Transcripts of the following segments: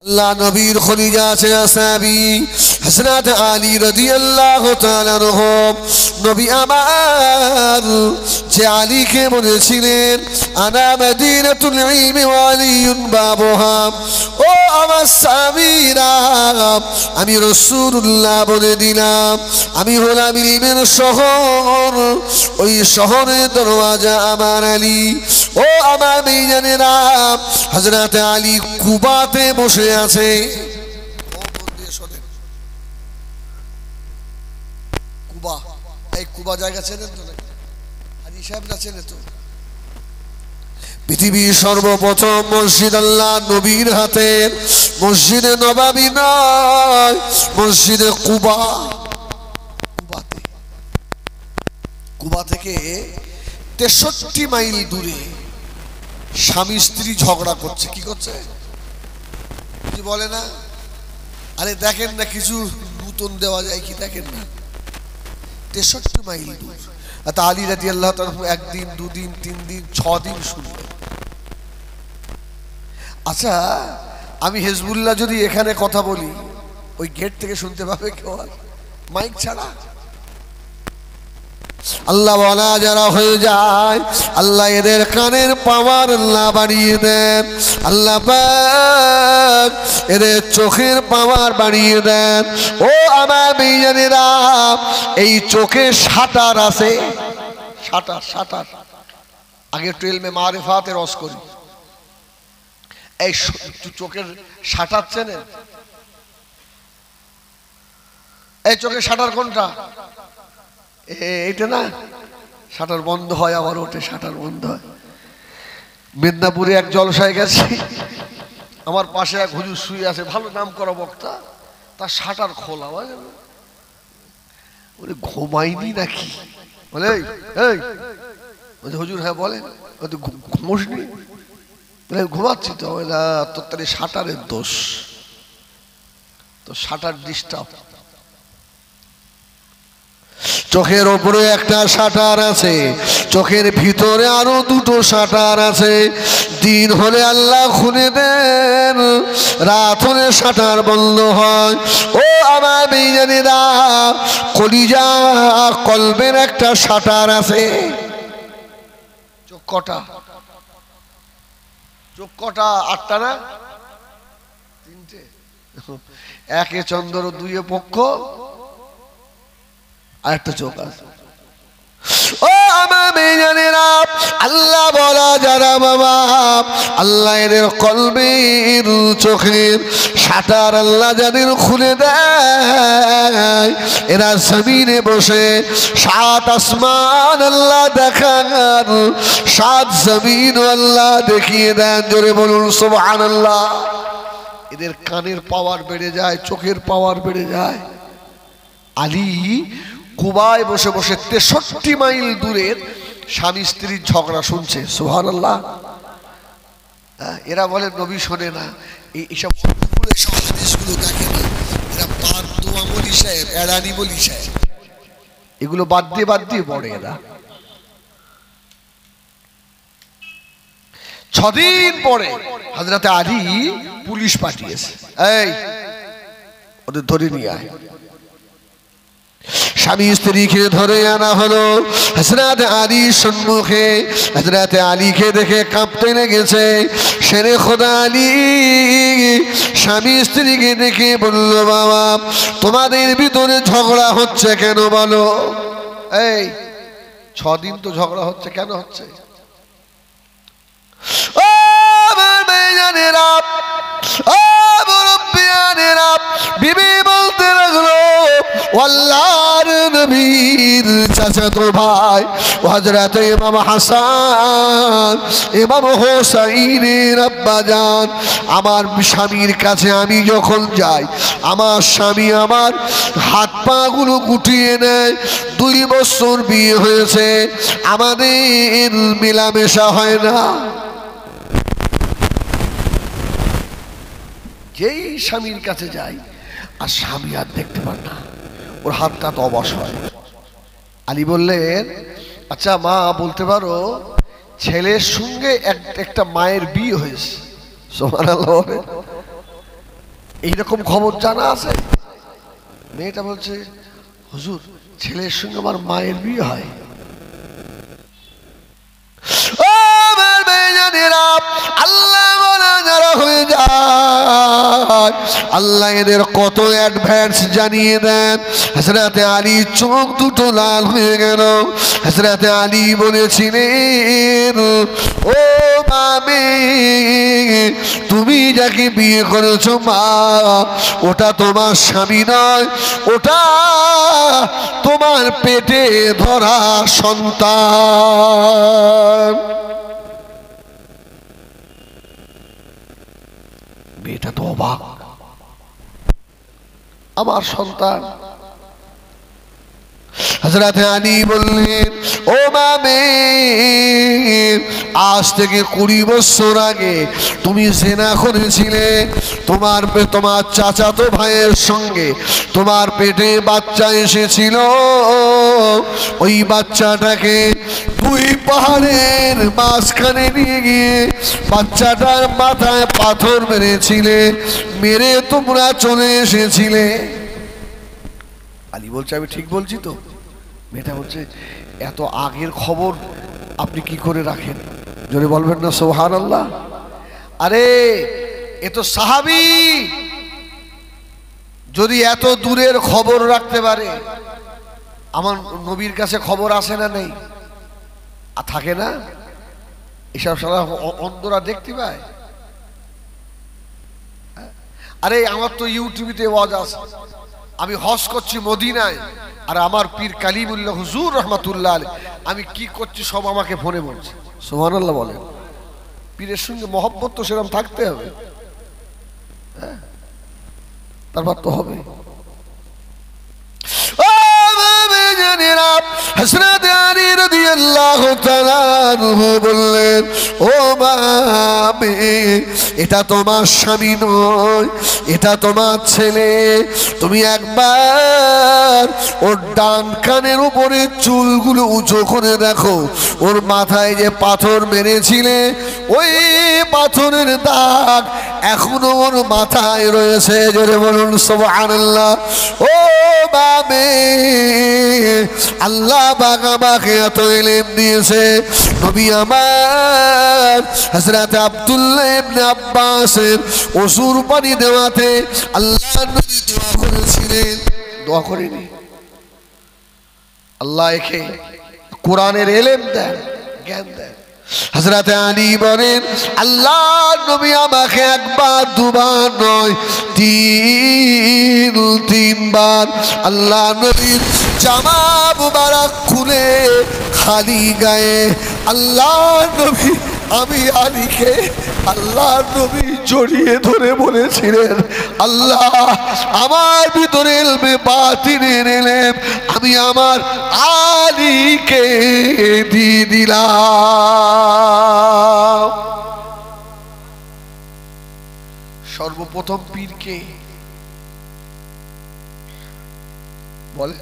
আল্লাহ নবীর খলিজা আছে সাহাবী হযরত আলী রাদিয়াল্লাহু তাআলা আনহু নবী আমার যে আলীকে বলেছিলেন আনা মদিনাতুল ইলমি ওয়া আলিয়ুন বাবুহা, ও আমার সাহাবীরা আমি রাসূলুল্লাহ বলে দিলাম আমি হলাম ইলমের শহর, ওই শহরের দরওয়াজা আমার আলী। ও আমার মেয়েজানেরা, হযরত আলী কুবাতে বসে আছে। কুবা, এই কুবা জায়গা চেনেন তো নাকি? হাজী সাহেব না চেনে তো? পৃথিবীর সর্বপ্রথম মসজিদ আল্লাহ নবীর হাতের মসজিদে নববী নয়, মসজিদে কুবা। কুবা থেকে 63 মাইল দূরে স্বামী স্ত্রী ঝগড়া করছে। কি করছে কি বলে না? আরে দেখেন না কিছু নতুন দেওয়া যায় কি, দেখেন না 63 মাইল দূর। আলী রাদিয়াল্লাহু তাআলা একদিন দুদিন 3 দিন 6 দিন শুনলেন। আচ্ছা আমি হিজবুল্লাহ যদি এখানে কথা বলি ওই গেট থেকে শুনতে পাবে কেউ? আর মাইক ছাড়া আল্লাহ ওয়ালা যারা হয়ে যায় আল্লাহ এদের কানের পাওয়ার আল্লাহ বাড়িয়ে দেন, আল্লাহ পাক এদের চোখের পাওয়ার বাড়িয়ে দেন। ও আমার মেয়েরা, এই চোখে শাটার আছে, শাটার শাটার। আগে 12 মারিফাতে রস করি। এই চোখের শাটার চেনেন? এই চোখের শাটার কোনটা? এইটা না, শাটার বন্ধ হয় আবার ওঠে, শাটার বন্ধ হয়। মেদিনীপুরে এক জলসায় গেছি, আমার পাশে এক হুজুর শুয়ে আছে, ভালো নাম করা বক্তা, তার শাটার খোলা। বলে ঘুমাইনি নাকি? বলে এই হুজুর হ্যাঁ বলেন, ঘুমোসনি? বলে ঘুমাচ্ছি তো। তোর তাহলে শাটারের দোষ, তো শাটার ডিস্টার্ব। চোখের ওপরে একটা শাটার আছে, চোখের ভিতরে আরো 2টো শাটার আছে। দিন হলে আল্লাহ খুলে দেন, রাত হলে শাটার বন্ধ হয়। ও আমার মেয়েরা, কলিজা কলবের একটা শাটার আছে। চোখ কটা? চোখ কটা? 8টা না 3টে? একে চন্দ্র, 2 পক্ষ, আর একটা চোখ আছে। ও আমার মেয়েরা, আল্লাহ বলা যারা বাবা, আল্লাহ এদের কলবের চোখের শাটার আল্লাহ যাদের খুলে দেয়, এরা জমিনে বসে 7 আসমান আল্লাহ দেখান, 7 জমিন আল্লাহ দেখিয়ে দেন। জোরে বলুন সুবহানাল্লাহ। এদের কানের পাওয়ার বেড়ে যায়, চোখের পাওয়ার বেড়ে যায়। আলী কুবায় বসে বসে 63 মাইল দূরের স্বামী স্ত্রীর ঝগড়া শুনছে। সুবহানাল্লাহ। এরা বলে নবী শোনে না, এইসব হাদিসগুলো দেখে না, এরা বাদ দোয়া বলি সাহেব, এড়ানি বলি সাহেব, এগুলো বাদ দিয়ে পড়ে। এরা 6 দিন পরে হযরত আলী পুলিশ পাঠিয়েছে, এই ওদের ধরে নিয়ে আয়। স্বামী স্ত্রীকে ধরে আনা হলো হযরত আলীর সম্মুখে। হযরত আলীকে দেখে কাঁপতে লেগেছে। শেরে খোদা আলী স্বামী স্ত্রীকে দেখে বলল, বাবা তোমাদের ভিতরে ঝগড়া হচ্ছে কেন বলো? এই 6 দিন তো ঝগড়া হচ্ছে, কেন হচ্ছে? ও আমার মেয়েরা, ও মুরব্বিয়ানেরা, বিবি বলতে লাগলো, আল্লাহর নবীর চাচাতো ভাই হযরত ইমাম হাসান ইমাম হোসাইনের আব্বাজান, আমার স্বামীর কাছে আমি যখন যাই, আমার স্বামী আমার হাত পা গুলো গুটিয়ে নেয়। 2 বছর বিয়ে হয়েছে, আমাদের মেলামেশা হয় না। যেই স্বামীর কাছে যাই আর স্বামী আর দেখতে পান না, ওর হাতটা তো অবশ হয়। আলী বললেন, আচ্ছা মা বলতে পারো ছেলের সঙ্গে একটা মায়ের বিয়ে হয়েছে? সুবহানাল্লাহ। এইরকম খবর জানা আছে? মেয়েটা বলছে, হুজুর ছেলের সঙ্গে আমার মায়ের বিয়ে হয়। ও আমার বেজানেরা, আল্লাহ বলা যারা হয়ে যায়, আল্লাহ এদের কত অ্যাডভান্স জানিয়ে দেন। হযরতে আলী চোখ দুটো লাল হয়ে গেল। হযরতে আলী বলেছিলেন, ও মামে, তুমি যাকে বিয়ে করেছো মা, ওটা তোমার স্বামী নয়, ওটা তোমার পেটে ধরা সন্তান। মেয়েটা তো অবাক, আমার সন্তান। হযরত আলী বললেন, ও মামে, আজ থেকে 20 বছর আগে তুমি জিনা করেছিলে, তোমার চাচাতো ভাইয়ের সঙ্গে তোমার পেটে বাচ্চা এসেছিল। ওই বাচ্চাটাকে দুই পাহাড়ের মাঝখানে নিয়ে গিয়ে বাচ্চাটার মাথায় পাথর মেরেছিলে, মেরে তোমরা চলে এসেছিলে। আলী বলছে, আমি ঠিক বলছি তো? মেয়েটা বলছে, এত আগের খবর আপনি কি করে রাখেন? জোরে বলবেন না সুবহানাল্লাহ? আরে এ তো সাহাবী, যদি এত দূরের খবর রাখতে পারে, আমার নবীর কাছে খবর আসে না? নেই? আর থাকে না? এসব সারা অন্ধরা দেখতে পায়। আরে আমার তো ইউটিউবে ওয়াজ আছে, আমি হজ করছি মদিনায়, আর আমার পীর কালিমুল্লাহ হুজুর রহমাতুল্লাহ আলাইহি আমি কি করছি সব আমাকে ফোনে বলছে। সুবহানাল্লাহ বলেন। পীরের সঙ্গে মহব্বত তো সেরকম থাকতে হবে, হ্যাঁ, তারপর তো হবে। হযরত আলী রাদিয়াল্লাহু তাআলা আনহু বললেন, ও মামে, এটা তোমার স্বামী নয়, এটা তোমার ছেলে। তুমি একবার ওর ডান কানের উপরে চুলগুলো উঁচু করে দেখো, ওর মাথায় যে পাথর মেরেছিলে ওই পাথরের দাগ এখনো ওর মাথায় রয়েছে। জোরে বলুন সুবহানাল্লাহ। ও মামে, আল্লাহ পাক আমাকে এত ইলম দিয়েছে, নবী আমার হযরত আব্দুল্লাহ ইবনে আব্বাসের ওযুর পানি দেওয়াতে আল্লাহ নবী দোয়া করেছিলেন। দোয়া করেনি? আল্লাহ একে কোরআনের ইলম দেন, জ্ঞান দেন। হযরত আলী বলেন, আল্লাহ নবী আমাকে একবার দুবার নয়, তিনবার আল্লাহ নবীর জামা মুবারক খুলে খালি গায়ে আল্লাহ নবী, আমি আলীকে আল্লাহ নবী জড়িয়ে ধরে বলেছিলেন, আল্লাহ আমার ভিতরে ইলমে বাতিনের ইলম আমি আমার আলীকে দিয়ে দিলাম। সর্বপ্রথম পীরকে বলে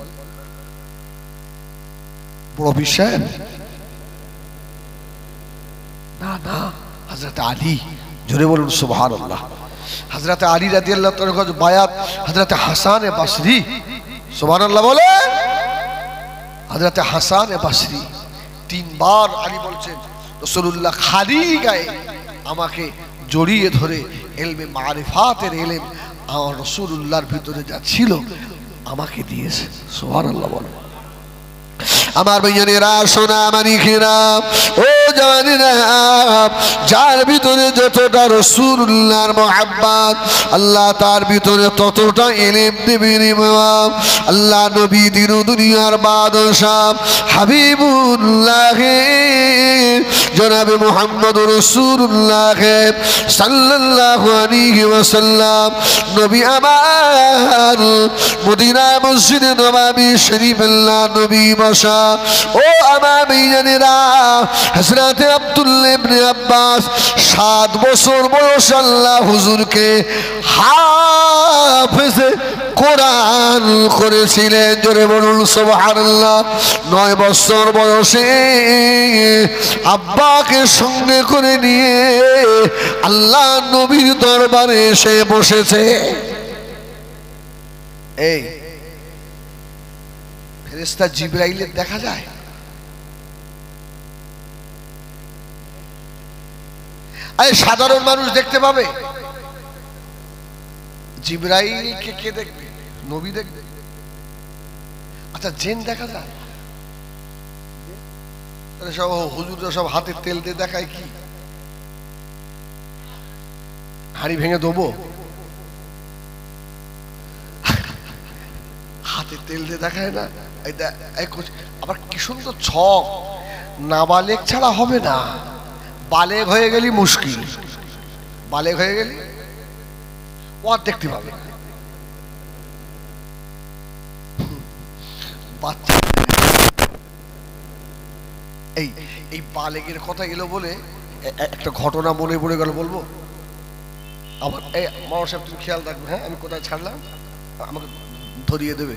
বড় বিষয় না, না, হযরত আলী। জোরে বলুন সুবহানাল্লাহ। হযরত আলী রাদিয়াল্লাহু তাআলা বায়াত হযরত হাসান বসরি, সুবহানাল্লাহ বলে। হযরত হাসান বসরি 3 বার আলী বলছেন, রাসূলুল্লাহ খালি গায়ে আমাকে জড়িয়ে ধরে ইলমে মারিফাতের ইলম আমার রাসূলুল্লাহর ভিতরে যা ছিল আমাকে দিয়েছে। সুবহানাল্লাহ বলে। আমার ভাইয়েরা, সোনা মানিকেরা, ও জানেনা, যার ভিতরে যতটা রাসূলুল্লাহর মুহাব্বত আল্লাহ তার ভিতরে ততটা ইলম দেবেন। ইমাম আল্লাহ নবী দিন দুনিয়ার বাদশাহ হাবিবুল্লাহ জনাবে মুহাম্মদ রাসূলুল্লাহ সাল্লাল্লাহু আলাইহি ওয়াসাল্লাম নবী আমার মদিনা মসজিদে নববী শরীফ আল্লাহ নবী বসা। ও আমার ভাইয়েরা, হযরত আব্দুল্লাহ ইবনে আব্বাস 7 বছর বয়স আল্লাহ হুজুরকে হাফেজে কোরআন করেছিলেন। জোরে বলুন সুবহানাল্লাহ। 9 বছর বয়সে আব্বাকে সঙ্গে করে নিয়ে আল্লাহ নবীর দরবারে এসে বসেছে। এই ফেরেশতা জিবরাইলের দেখা যায়? আরে সাধারণ মানুষ দেখতে পাবে, জিবরাইলকে কে দেখবে? নবী দেখবে। আচ্ছা জিন দেখা যায়? তাহলে সব হুজুররা সব হাতে তেল দিয়ে দেখায় কি? হাড়ি ভেঙে দেবো? হাতে তেল দিয়ে দেখায় না? আবার কি সুন্দর ছক, নাবালেগ ছাড়া হবে না, বালেগ হয়ে গেলি মুশকিল। বালেগ হয়ে গেলি ও আর দেখতে পাবে। বাচ্চা এই এই বালেগের কথা এলো বলে একটা ঘটনা মনে পড়ে গেল, বলবো? আমার এই মামা সাহেব তুমি খেয়াল রাখবে, হ্যাঁ? আমি কোথায় ছাড়লাম আমাকে ধরিয়ে দেবে।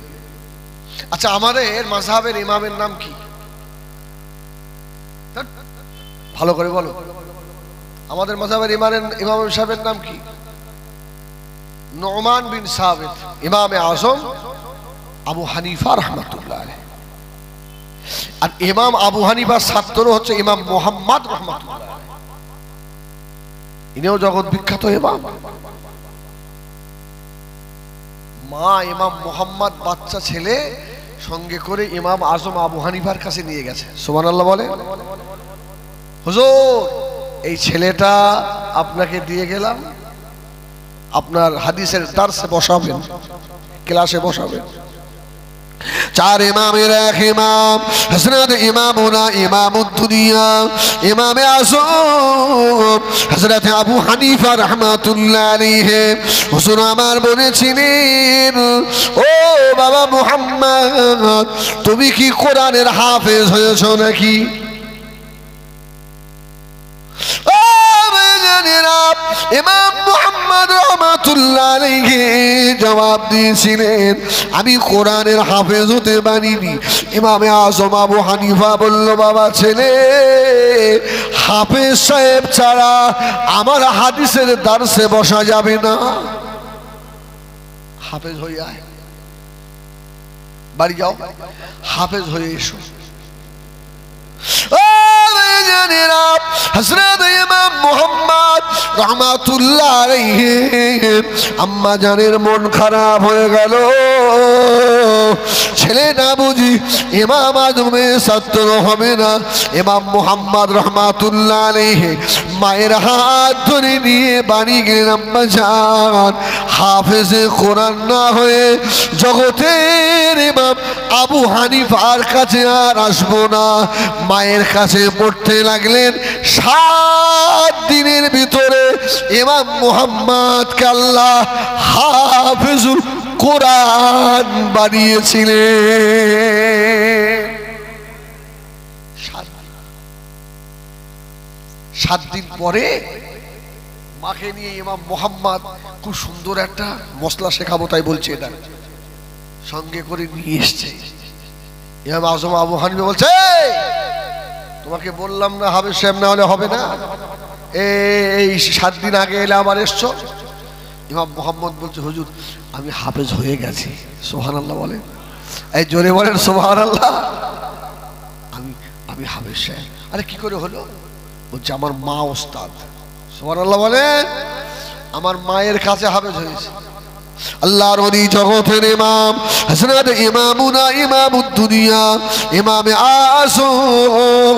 আচ্ছা আমাদের মাযহাবের ইমামের নাম কি? ভালো করে বলো, আমাদের মাযহাবের ইমাম সাহেবের নাম কি? নুমান বিন সাবিত, ইমামে আজম আবু হানিফা রাহমাতুল্লাহ আলাইহি। আর ইমাম আবু হানিফার ছাত্র হচ্ছে ইমাম মুহাম্মদ রাহমাতুল্লাহ আলাইহি। ইনিও জগৎ বিখ্যাত ইমাম। মা ইমাম মুহাম্মদ বাচ্চা ছেলে সঙ্গে করে ইমাম আজম আবু হানিফার কাছে নিয়ে গেছে। সুবহানাল্লাহ বলে। হুজুর এই ছেলেটা আপনাকে দিয়ে গেলাম, আপনার হাদিসের দার্সে বসাবেন, ক্লাসে বসাবেন। চার ইমামের এক ইমাম হযরত ইমামুনা ইমামুদ দুনিয়া ইমামে আযম হযরত আবু হানিফা রাহমাতুল্লাহ আলাইহি হুজুর আমার বলেছিলেন, ও বাবা মুহাম্মদ তুমি কি কোরআনের হাফেজ হয়েছো নাকি? ইমাম মুহাম্মদ রাহমাতুল্লাহ আলাইহি জবাব দিয়েছিলেন, আমি কোরআনের হাফেজ হতে পারিনি। ইমামে আজম আবু হানিফা বলল, বাবা ছেলে, হাফেজ সাহেব ছাড়া আমার হাদিসের দার্সে বসা যাবে না। হাফেজ হয়ে আয়, বাড়ি যাও, হাফেজ হয়ে এসো। হযরত ইমাম মুহাম্মদ রাহমাতুল্লাহ আলাইহি আম্মা জানের মন খারাপ হয়ে গেল। ছেলে না বুঝি ইমাম আজমের ছাত্র হবে না। ইমাম মুহাম্মদ রাহমাতুল্লাহ আলাইহি মায়ের হাত ধরে নিয়ে বাড়ি গেলেন। আম্মা জান, হাফেজে কোরআন না হয়ে জগতের ইমাম আবু হানিফার কাছে আর আসবো না। মায়ের কাছে পড়তে লাগলেন। 7 দিনের ভিতরে ইমাম মুহাম্মদকে আল্লাহ হাফেজুল কোরআন বানিয়েছিলেন। 7 দিন পরে মাকে নিয়ে ইমাম মুহাম্মদ খুব সুন্দর একটা মশলা শেখাবো তাই বলছে, এটা সঙ্গে করে নিয়ে এসছে। ইমাম আজম আবু হানিফা বলছে, তোমাকে বললাম না হাফেজ সাহেব না হলে হবে না? এই 7 দিন আগে এলে আবার এসছো। ইমাম মুহাম্মদ বলছে, হুজুর আমি হাফেজ হয়ে গেছি। সুবহানাল্লাহ বলেন, এই জোরে বলেন সুবহানাল্লাহ। আমি হাফেজ সাহেব। আরে কি করে হলো? বলছে আমার মা ওস্তাদ। সুবহানাল্লাহ বলেন, আমার মায়ের কাছে হাফেজ হয়েছে। আল্লাহর ওলি জগতের ইমাম হযরত ইমামুনা ইমামুদ দুনিয়া ইমামে আযম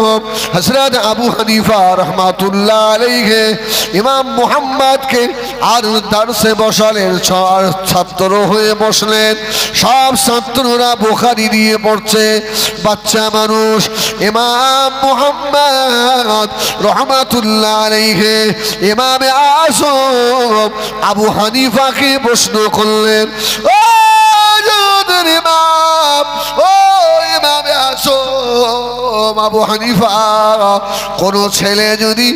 হযরত আবু হানিফা রাহমাতুল্লাহ আলাইহি ইমাম মুহাম্মদকে আর দার্সে বসালেন। ছাত্র হয়ে বসলেন। সব ছাত্ররা বুখারী দিয়ে পড়ছে। বাচ্চা মানুষ ইমাম মুহাম্মদ রাহমাতুল্লাহ আলাইহি ইমামে আযম আবু হানিফাকে প্রশ্ন করলেন, ও জগতের ইমাম, ও ইমামে আযম আবু হানিফা, কোন ছেলে যদি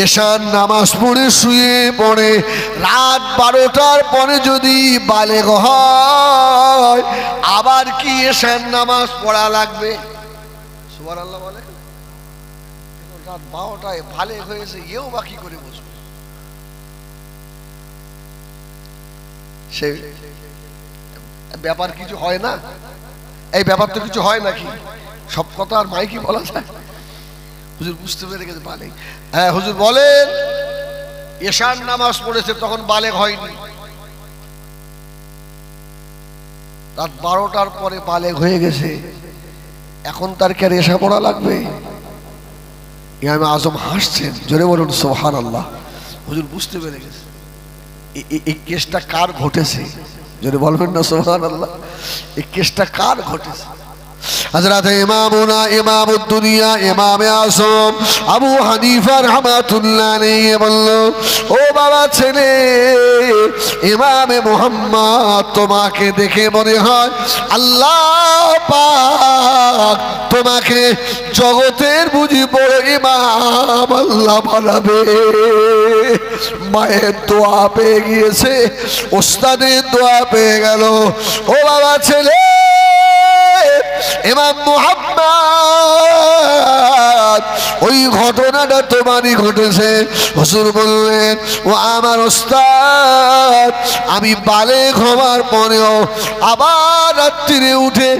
এশার নামাজ পড়ে শুয়ে পড়ে, রাত 12টার পরে যদি বালেগ হয়, আবার কি এশার নামাজ পড়া লাগবে? সুবহানাল্লাহ বলে। রাত 12টায় বালেগ হয়েছে, এও বাকি করে বসবে। সে ব্যাপার কিছু হয় না? এই ব্যাপার তো কিছু হয় নাকি? সব কথা আর মাইকে বলা যায়? হুজুর বুঝতে পেরে গেছে বালেগ। হ্যাঁ হুজুর বলেন, এশার নামাজ পড়েছে তখন বালেগ হয়নি, রাত 12টার পরে বালেগ হয়ে গেছে, এখন তার কি আর এশা পড়া লাগবে? ইমাম আজম হাসছেন, জোরে বলুন সুবহানাল্লাহ। হুজুর বুঝতে পেরে গেছে এই কেসটা কার ঘটেছে, জোরে বলবেন না সুবহানাল্লাহ। এই কেসটা কার ঘটেছে? হযরত ইমামুনা ইমামুদ দুনিয়া ইমামে আযম আবু হানিফা রাহমাতুল্লাহ আলাইহি বলল, ও বাবা ছেলে ইমামে মুহাম্মদ, তোমাকে দেখে মনে হয় আল্লাহ পাক তোমাকে জগতের বুঝি বড় ইমাম আল্লাহ বানাবে। মায়ের দোয়া পেয়ে গিয়েছে, ওস্তাদের দোয়া পেয়ে গেল। ও বাবা ছেলে, ইমাম মুহাম্মদ ওই ঘটনাটা তোমারই ঘটেছে। হুজুর বললেন, ও আমার ওস্তাদ, আমি বালেগ হওয়ার পরেও আবার রাত্রিরে উঠে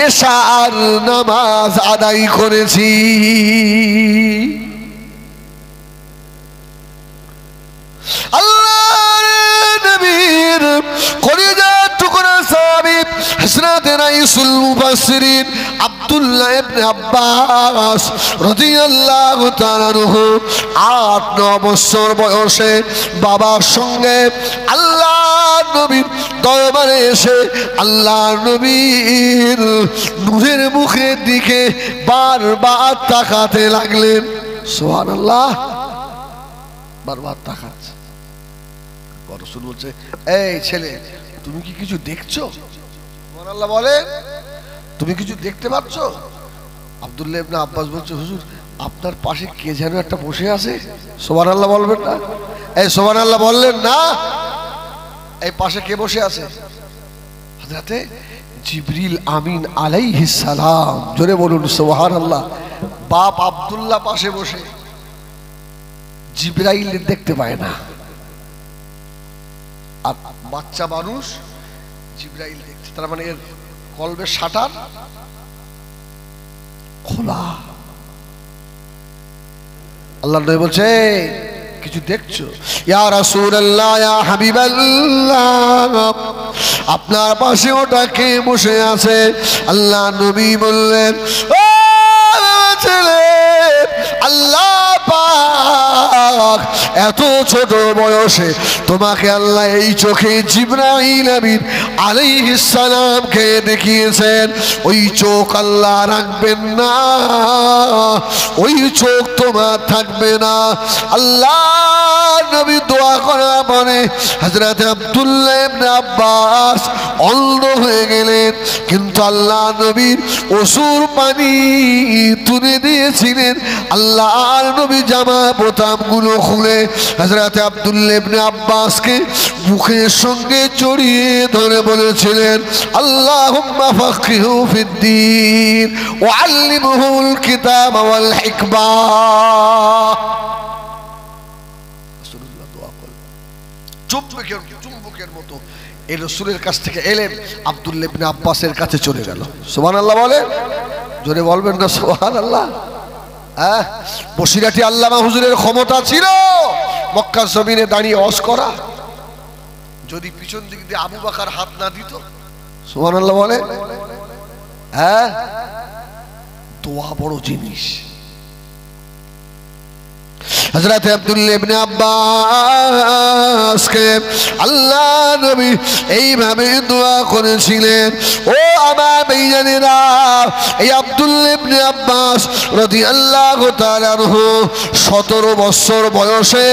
এশার নামাজ আদায় করেছি। আল্লাহর নবীর কলিজার টুকরা সাহাবী হযরত রাইসুল মুফাসসিরিন আব্দুল্লাহ ইবনে আব্বাস রাদিয়াল্লাহু তাআলা আনহু ৮-৯ বছর বয়সে বাবার সঙ্গে আল্লাহর নবীর দরবারে এসে আল্লাহর নবীর নূরের মুখের দিকে বারবার তাকাতে লাগলেন। সুবহানাল্লাহ, বারবার তাকাচ্ছে। রাসূল বলছে, এই ছেলে তুমি কি কিছু দেখছো? সুবহানাল্লাহ বলে, তুমি কিছু দেখতে পাচ্ছ? আব্দুল্লাহ ইবনে আব্বাস বলছে, হুজুর আপনার পাশে কে যেন একটা বসে আছে। সুবহানাল্লাহ বলবেন না? এই সুবহানাল্লাহ বললেন না? এই পাশে কে বসে আছে? হযরতে জিবরিল আমিন আলাইহিস সালাম। জোরে বলুন সুবহানাল্লাহ। বাপ আব্দুল্লাহ পাশে বসে, জিবরাইল দেখতে পায় না, আর বাচ্চা মানুষ জিবরাইল দেখছে। তার মানে এর কলবের শাটার খোলা। আল্লাহ নবী বলছে, কিছু দেখছো? ইয়া রাসূলুল্লাহ, ইয়া হাবিবাল্লাহ, আপনার পাশে ওটা কে বসে আছে? আল্লাহ নবী বললেন, ও ছেলে, আল্লাহ পাক এত ছোট বয়সে তোমাকে আল্লাহ এই চোখে জিবরাইল আমিন আলাইহিস সালামকে দেখিয়েছেন। ওই চোখ আল্লাহ রাখবেন না, ওই চোখ তোমার থাকবে না। আল্লাহ নবী দোয়া করার পরে হযরত আব্দুল্লাহ ইবনে আব্বাস অন্ধ হয়ে গেলেন, কিন্তু আল্লাহ নবীর অসুর পানি তুলে দিয়েছিলেন। আল্লাহর নবী জামা বোতামগুলো খুলে হযরত আব্দুল্লাহ ইবনে আব্বাসকে মুখের সঙ্গে জড়িয়ে ধরে বলেছিলেন, আল্লাহুম্মা ফাক্কিহু ফিদ্দীন ওয়া আল্লিমহুল কিতাব ওয়াল হিকমা। রাসূলুল্লাহ দোয়া করলেন, চুম্বকের মতো এই রাসূলের কাছ থেকে এলেন, আব্দুল্লাহ ইবনে আব্বাসের কাছে চলে গেল। সুবহানাল্লাহ বলে, জোরে বলবেন না সুবহানাল্লাহ? বসিরাটি আল্লামা হুজুরের ক্ষমতা ছিল মক্কার জমিনে দাঁড়িয়ে ওয়াজ করা, যদি পিছন দিক দিয়ে আবু বকর হাত না দিত। সুবহানাল্লাহ বলে। দোয়া বড় জিনিস। হযরত আব্দুল্লাহ ইবনে আব্বাসকে আল্লাহ নবী এইভাবে দোয়া করেছিলেন। ও আমার ভাইজানেরা, এই আব্দুল্লাহ ইবনে আব্বাস রাদিয়াল্লাহু তাআলা আনহু 17 বছর বয়সে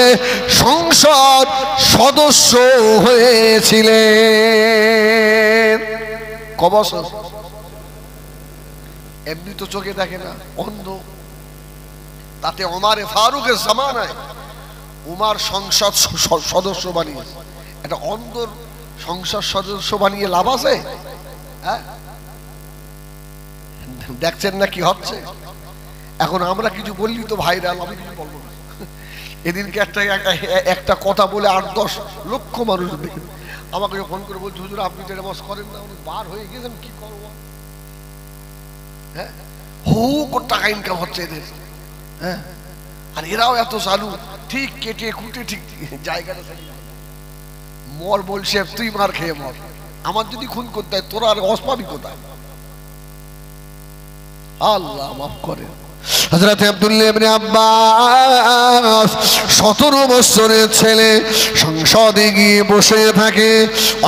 সংসদ সদস্য হয়েছিলেন। ক বছর? এমনি তো চোখে দেখে না, অন্ধ। তাতে ওমরে ফারুকের জামানায় উমার সংসদ সদস্য বানিয়েছে। এটা অন্ধর সংসদ সদস্য বানিয়ে লাভ আছে? দেখছেন না কি হচ্ছে এখন? আমরা কিছু বললি তো ভাইরাল, আমি কিছু বলবো না। এদিনকে একটা কথা বলে 8-10 লক্ষ মানুষ দেখে আমাকে ফোন করে বলছে হুজুর আপনি তো নামাজ করেন না, বার হয়ে গেছেন কি করবো, হ্যাঁ হু করে টাকা ইনকাম হচ্ছে এদের, হ্যাঁ আর এরাও এত চালু, ঠিক কেটে কুটে ঠিক জায়গাটা মর বলছে তুই মার খেয়ে মর, আমার যদি খুন করতে হয় তোরা আর অসপাবি কোথায়। আল্লাহ মাফ করে। হযরত আব্দুল্লাহ ইবনে আব্বাস 17 বছরের ছেলে সংসদে গিয়ে বসে থাকে,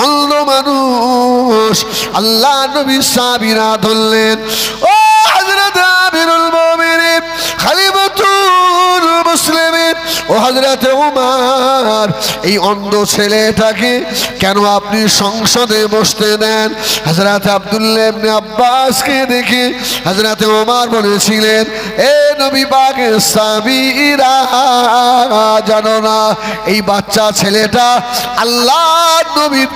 অন্ধ মানুষ। আল্লাহ নবী সাহাবীরা ধরলেন, ও হযরত আমিরুল মুমিনিন খলিফাতুল মুসলিমিন, ও হযরত ওমর, এই অন্ধ ছেলেটাকে কেন আপনি সংসদে বসতে দেন? হযরত আব্দুল্লাহ ইবনে আব্বাসকে দেখে হযরত ওমর বলেছিলেন, এ নবী পাকের সাহাবীরা, জানো না এই বাচ্চা ছেলেটা আল্লাহর নবীর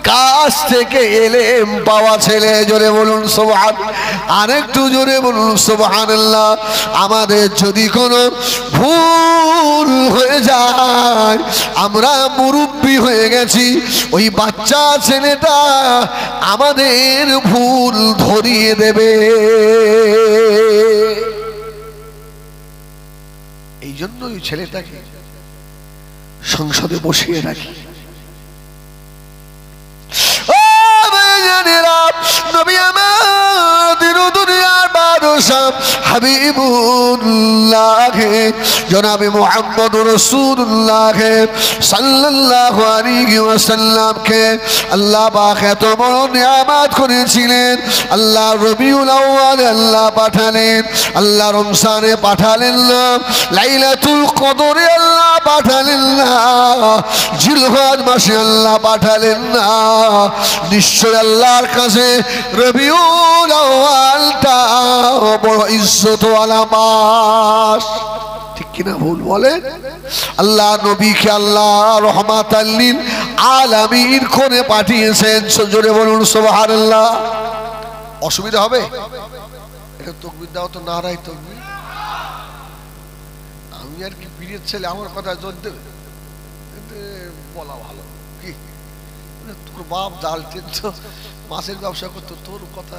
কাছ থেকে এলেম পাওয়া ছেলে। জোরে বলুন সুবহান, আরেকটু জোরে বলুন সুবহানাল্লাহ। আমাদের যদি কোনো ভুল হয়ে যায়, আমরা মুরব্বি হয়ে গেছি, ওই বাচ্চা ছেলেটা আমাদের ভুল ধরিয়ে দেবে। এই জন্য ওই ছেলেটাকে সংসদে বসিয়ে রাখি। নবী আমাদের দুনিয়ার বাদশা হাবিবুল্লাহ জনাবে মুহাম্মদ রাসূলুল্লাহ সাল্লাল্লাহু আলাইহি ওয়াসাল্লামকে আল্লাহ পাক এত বড় নিয়ামত করেছিলেন। আল্লাহ রবিউল আউয়ালে আল্লাহ পাঠালেন, আল্লাহ রমজানে পাঠালেন না, লাইলাতুল কদরে আল্লাহ পাঠালেন না, জিলহজ মাসে আল্লাহ পাঠালেন না। নিশ্চয় আল্লাহর কাছে রবিউল আউয়ালটা বড় ইজ্জতওয়ালা মাস, ঠিক কিনা ভুল বলেন? আল্লাহ নবীকে আল্লাহ রহমাতাল লিল আলামিন করে পাঠিয়েছেন। জোরে বলুন সুবহানাল্লাহ। অসুবিধা হবে? এটা তাকবীর দাও তো, নারায়ে তাকবীর। আমি আর কি পীরের ছেলে, আমার কথা জোর দেবে, বলা ভালো কি তোর বাপ জাল টেনছো, মাছের ব্যবসা করতো, তোর কথা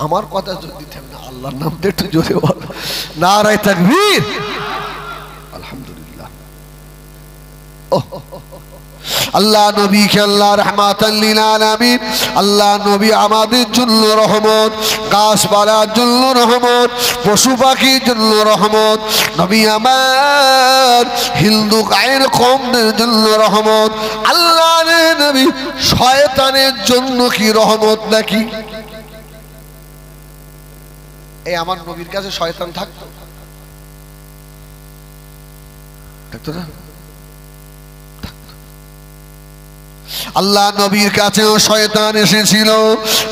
আমার কথা জোর দিতে হবে না। আল্লাহর নাম একটু জোরে বল, নারায়ে তাকবীর। আলহামদুলিল্লাহ। আল্লাহ নবীকে আল্লাহ রাহমাতাল লিল আলামিন, আল্লাহ নবী আমাদের জন্য রহমত, গাছপালার জন্য রহমত, পশু পাখির জন্য রহমত, নবী আমার হিন্দু গায়ের কমদের জন্য রহমত। আল্লাহ নবী শয়তানের জন্য কি রহমত নাকি? এই আমার নবীর কাছে শয়তান থাকতো না? আল্লাহ নবীর কাছেও শয়তান এসেছিল।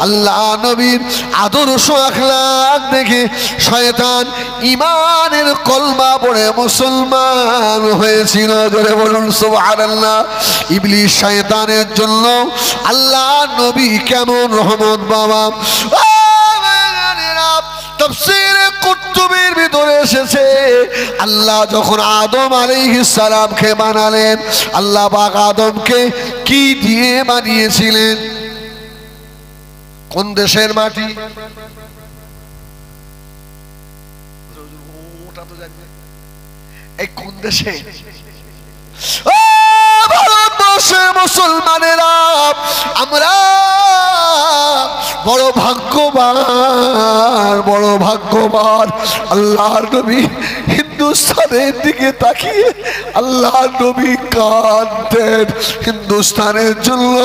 আল্লাহ নবীর আদর্শ আখলাক দেখে শয়তান ঈমানের কলমা পড়ে মুসলমান হয়েছিল। জোরে বলুন সুবহানাল্লাহ। ইবলিস শয়তানের জন্য আল্লাহ নবী কেমন রহমত বাবা। তাফসীরে কুতুবের ভিতরে এসেছে, আল্লাহ যখন আদম আলাইহিস সালামকে বানালেন, আল্লাহ পাক আদমকে কি দিয়ে বানিয়েছিলেন? কোন দেশের মাটি? ওটা তো জানি, এই কোন দেশে? ভারতবর্ষের মুসলমানেরা আমরা বড় ভাগ্যবান, বড় ভাগ্যবান। আল্লাহর নবী হিন্দুস্তানের দিকে তাকিয়ে আল্লাহর নবী কাঁদতেন। হিন্দুস্তানের জন্য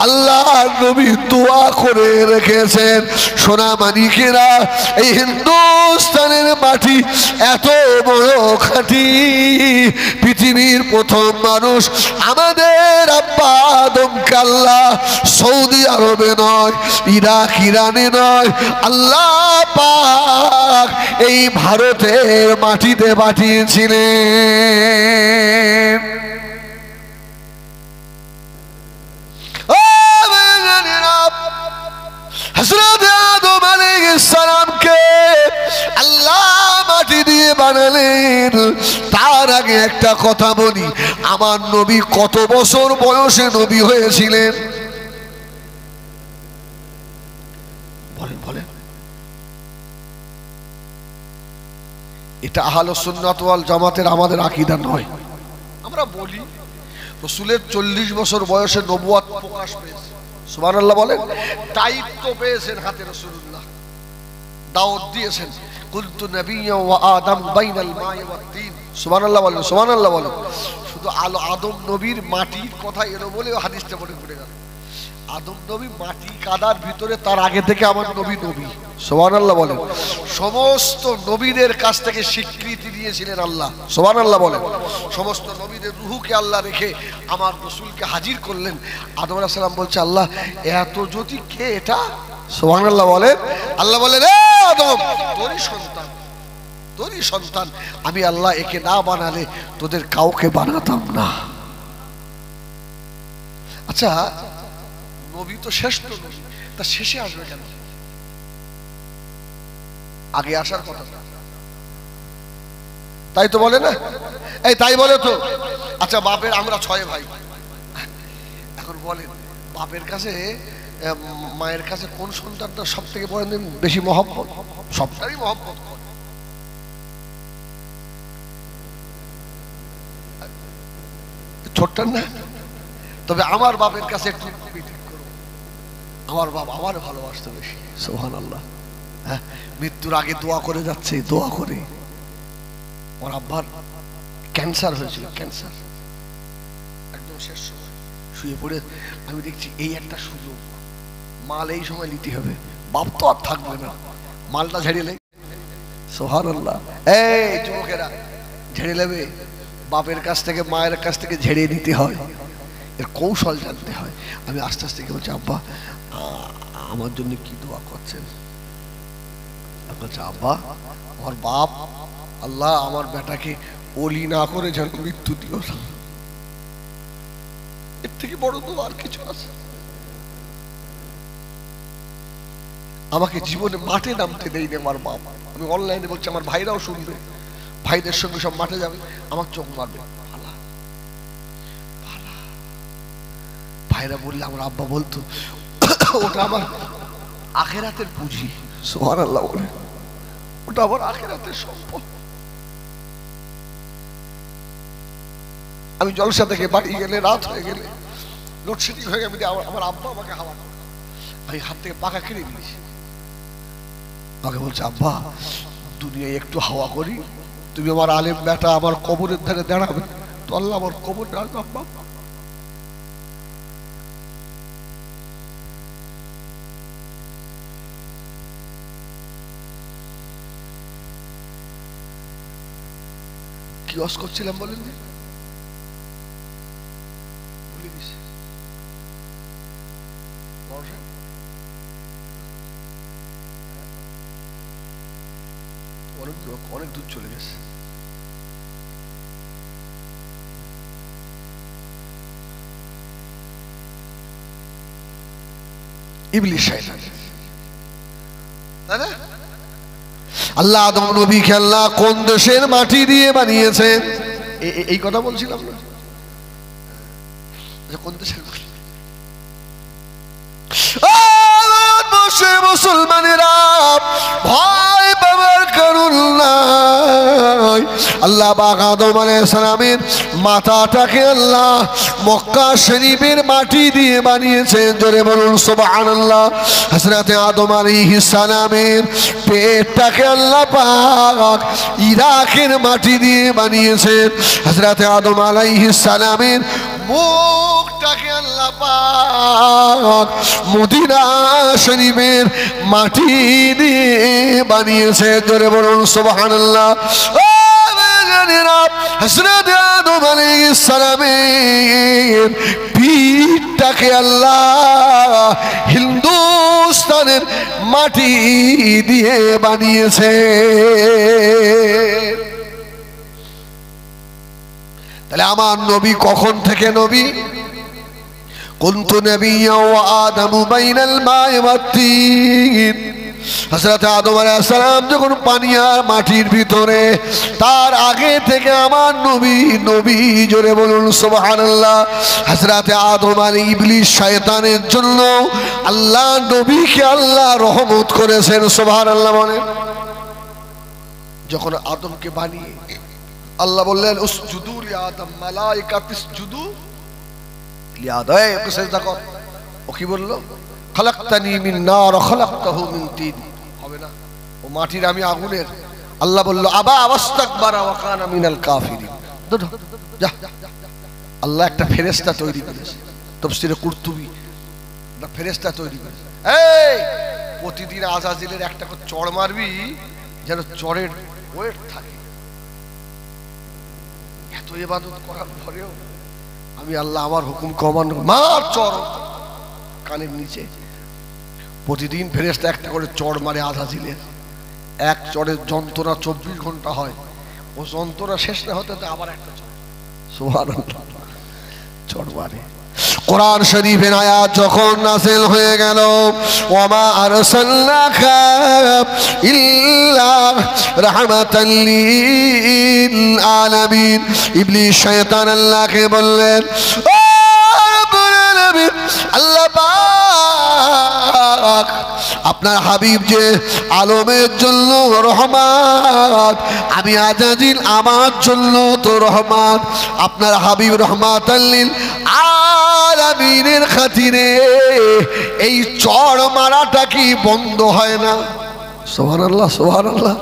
আল্লাহর নবী দোয়া করে রেখেছেন। সোনা মানিকেরা, এই হিন্দুস্তানের মাটি এত বড় খাঁটি, পৃথিবীর প্রথম মানুষ আমাদের আব্বা আদমকে আল্লাহ সৌদি আরবে নয়, ইরাক ইরানে নয়, আল্লাহ পাক এই ভারতের মাটিতে পাঠিয়েছিলেন। হযরত আদম আলাইহিস সালামকে আল্লাহ মাটি দিয়ে বানালেন। তার আগে একটা কথা বলি, আমার নবী কত বছর বয়সে নবী হয়েছিলেন? বলেন বলেন। এটা আহলে সুন্নাত ওয়াল জামাতের আমাদের আকীদা নয়। আমরা বলি রাসূলের 40 বছর বয়সে নবুয়ত প্রকাশ পেয়েছে। সুবহানাল্লাহ বলেন। দায়িত্ব পেয়েছেন হাতে রাসূলুল্লাহ, দাওয়াত দিয়েছেন। কুনতু নাবিয়্যা ওয়া আদম বাইনাল মা'i ওয়াত তিন। সুবহানাল্লাহ বলেন, সুবহানাল্লাহ বলেন। শুধু আদম নবীর মাটির কথা এলো বলে হাদিসটা মনে পড়ে গেল। আদম নবী মাটি কাদার ভিতরে, তার আগে থেকে আমার নবী নবী। সুবহানাল্লাহ বলেন। সমস্ত নবীদের কাছ থেকে স্বীকৃতি দিয়েছিলেন আল্লাহ। সুবহানাল্লাহ বলেন। সমস্ত নবীদের রূহকে আল্লাহ রেখে আমার রাসূলকে হাজির করলেন। আদম আলাইহিস সালাম বলছে, আল্লাহ এত জ্যোতি কে এটা? সুবহানাল্লাহ বলেন। আল্লাহ বলেন, এ আদম, তোরই সন্তান, আমি আল্লাহ একে না বানালে তোদের কাউকে বানাতাম না। আচ্ছা, নবী তো শ্রেষ্ঠ নবী, তা শেষে আসবে কেন? আগে আসার কথা, তাই তো বলে না? এই তাই বলে তো। আচ্ছা, বাপের আমরা 6 ভাই, এখন বলেন বাপের কাছে মায়ের কাছে কোন সন্তানটা সব থেকে বেশি মহব্বত? সবটাই মহব্বত। ছোট্ট না? তবে আমার বাপের কাছে একটু আমার বাবা আমার ভালোবাসতে বেশি। সুবহানাল্লাহ। হ্যাঁ, মৃত্যুর আগে দোয়া করে যাচ্ছে, দোয়া করে। ওর আব্বার ক্যান্সার হয়েছিল, ক্যান্সার একদম শেষ সময় শুয়ে পড়ে আমি দেখছি এই একটা সুযোগ, মাল এই সময় নিতে হবে, বাপ তো আর থাকবে না, মালটা ঝেড়ে লে। সুবহানাল্লাহ। এই যুবকেরা, ঝেড়ে নেবে, বাপের কাছ থেকে মায়ের কাছ থেকে ঝেড়ে নিতে হয়, এর কৌশল জানতে হয়। আমি আস্তে আস্তে কি বলছি, আব্বা আমার জন্য কি দোয়া করছেন? বলছে, আব্বা আমার বাপ, আল্লাহ আমার বেটাকে ওলি না করে যেন মৃত্যু দিও না। এর থেকে বড় দোয়া আর কিছু আছে? আমাকে জীবনে মাঠে নামতে দেয়নি আমার বাপ। আমি অনলাইনে বলছি, আমার ভাইরাও শুনবে, ভাইদের সঙ্গে সব মাঠে যাবে, আমার চোখ মারবে। ভাইরা বললে আমার আব্বা বলতো, ওটা আমার আখিরাতের পুঁজি। সুবহানাল্লাহ বলে, ওটা আমার আখিরাতের সম্পদ। আমি জলসা থেকে বাড়ি গেলে, রাত হয়ে গেলে, লোডশেডিং হয়ে গেলে, আমার আব্বা আমাকে হাওয়া করে, আমি হাত থেকে পাখা কিনে দিয়েছি। আমাকে বলছে, আব্বা দুনিয়ায় একটু হাওয়া করি, তুমি আমার আলেম বেটা আমার কবরের ধারে দাঁড়াবে তো আল্লাহ আমার কবর রাখবে। আব্বা কি ওয়াজ করছিলাম বলেন? অনেক দূর চলে গেছে। ইবলিস শয়তান, তাই না? আল্লাহ আদম নবীকে আল্লাহ কোন দেশের মাটি দিয়ে বানিয়েছেন? এই কথা বলছিলাম না? কোন দেশের মাটি? মুসলমানেরা ভয় পাবার কারণ নাই। আল্লাহ পাক আদম আলাইহিস সালামের মাথাটাকে আল্লাহ মক্কা শরীফের মাটি দিয়ে বানিয়েছেন। জোরে বলুন সুবহানাল্লাহ। হযরতে আদম আলাইহিস সালামের পেটটাকে আল্লাহ পাক ইরাকের মাটি দিয়ে বানিয়েছেন। হযরতে আদম আলাইহিস সালামের মুখটাকে আল্লাহ পাক মদিনা শরীফের মাটি দিয়ে বানিয়েছে। জোরে বলুন সুবহানাল্লাহ। হযরত আদম আলাইহিস সালামের পিঠটাকে আল্লাহ হিন্দুস্তানের মাটি দিয়ে বানিয়েছে। তাহলে আমার নবী কখন থেকে নবী? কুনতু নাবিয়্যা ওয়া আদামু বাইনাল মা'i ওয়াত তিন। হযরত আদম আলাইহিস সালাম যখন পানি আর মাটির ভিতরে, তার আগে থেকে আমার নবী নবী, জোরে বলুন সুবহানাল্লাহ। হযরত আদম আর ইবলিস শয়তানের জন্য আল্লাহ নবীকে আল্লাহ রহমত করেছেন, সুবহানাল্লাহ বলেন। যখন আদমকে বানিয়ে আল্লাহ বললেন উসজুদু লি আদম, মালায়েকাত ইসজুদু লি আদম, ওকে সিজদা কর। ও কি বলল? খালাকতানি মিন নার ওয়া খালাকতাহু মিন তিন। হবে না, ও মাটির আমি আগুনের। আল্লাহ বলল আবা ওয়াস্তাকবারা ওয়া কানা মিনাল কাফিরিন। যা। আল্লাহ একটা ফেরেশতা তৈরি করেছে, তাফসীরে কুরতুবী একটা ফেরেশতা তৈরি করেছে। এই প্রতিদিন আজাজিলের একটা করে চড় মারবি যেন চড়ের ওয়েট থাকে। এত ইবাদত করার পরেও আমি আল্লাহ আমার হুকুম কমান, মার চড় কানের নিচে। প্রতিদিন ফেরেশতা একটা করে চড় মারে আজাজিলের। এক চড়ের যন্ত্রণা 24 ঘন্টা হয়। ও যন্ত্রণা শেষ না হতে আবার একটা চড়, সুবহানাল্লাহ, চড় মারে। কোরআন শরীফের আয়াত যখন নাযিল হয়ে গেল, ওয়ামা আরসালনাকা ইল্লা রাহমাতাল লিল আলামিন। ইবলিস শয়তান আল্লাহকে বললেন, ও রব্বুল আলামিন, আল্লাহ পাক আপনার হাবিব যে আলমের জন্য রহমত, আমি আজাজিল আমার জন্য তো রহমত। আপনার হাবিব রহমাতাল লিল আলামিনের খাতিরে এই চড় মারাটা কি বন্ধ হয় না? সুবহানাল্লাহ, সুবহানাল্লাহ।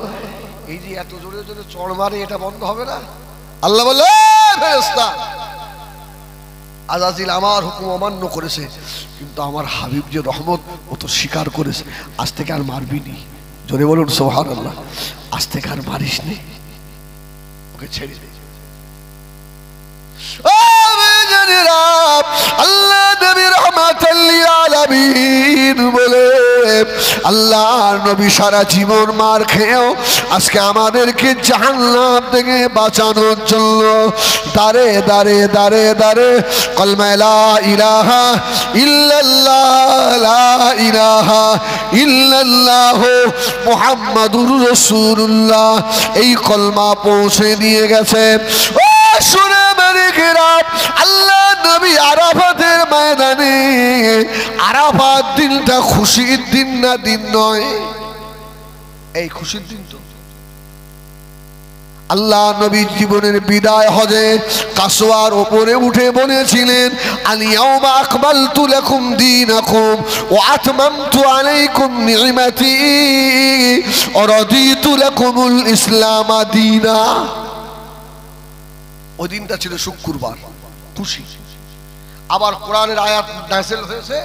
এই যে এত জোরে জোরে চড় মারে, এটা বন্ধ হবে না? আল্লাহ বলে ফেরেশতা, আজাজিল আমার হুকুম অমান্য করেছে, কিন্তু আমার হাবিব যে রহমত, ও তো স্বীকার করেছে। আজ থেকে আর মারবি নি, জোরে বলুন সুবহানাল্লাহ। আজ থেকে আর মারিস নি, ওকে ছেড়ে দে। আল্লাহ নবী রহমাতাল লিল আলামিন বলে, আল্লাহ নবী সারা জীবন মার খেয়েও আজকে আমাদেরকে জাহান্নাম থেকে বাঁচানোর জন্য দাঁড়ে দাঁড়ে দাঁড়ে দাঁড়ে কলমা লা ইলাহা ইল্লাল্লাহ, লা ইলাহা ইল্লাল্লাহ মুহাম্মাদুর রাসূলুল্লাহ এই কলমা পৌঁছে দিয়ে গেছে। ও শুনে মেরেকেরা, আল্লাহ নবী আরাফাতের ময়দানে, আরাফাত দিনটা খুশির দিন না দিন নয়? এই খুশির দিন তো। আল্লাহ নবী জীবনের বিদায় হজে কাসওয়ার উপরে উঠে বলেছিলেন, আল ইয়াউমা আকমালতু লাকুম দীনাকুম ওয়া আতমামতু আলাইকুম নি'মাতি ওয়া রাদিতু লাকুমুল ইসলাম দীনা। ওই দিনটা ছিল শুক্রবার, খুশি। আবার কোরআনের আয়াত নাযিল হয়েছে,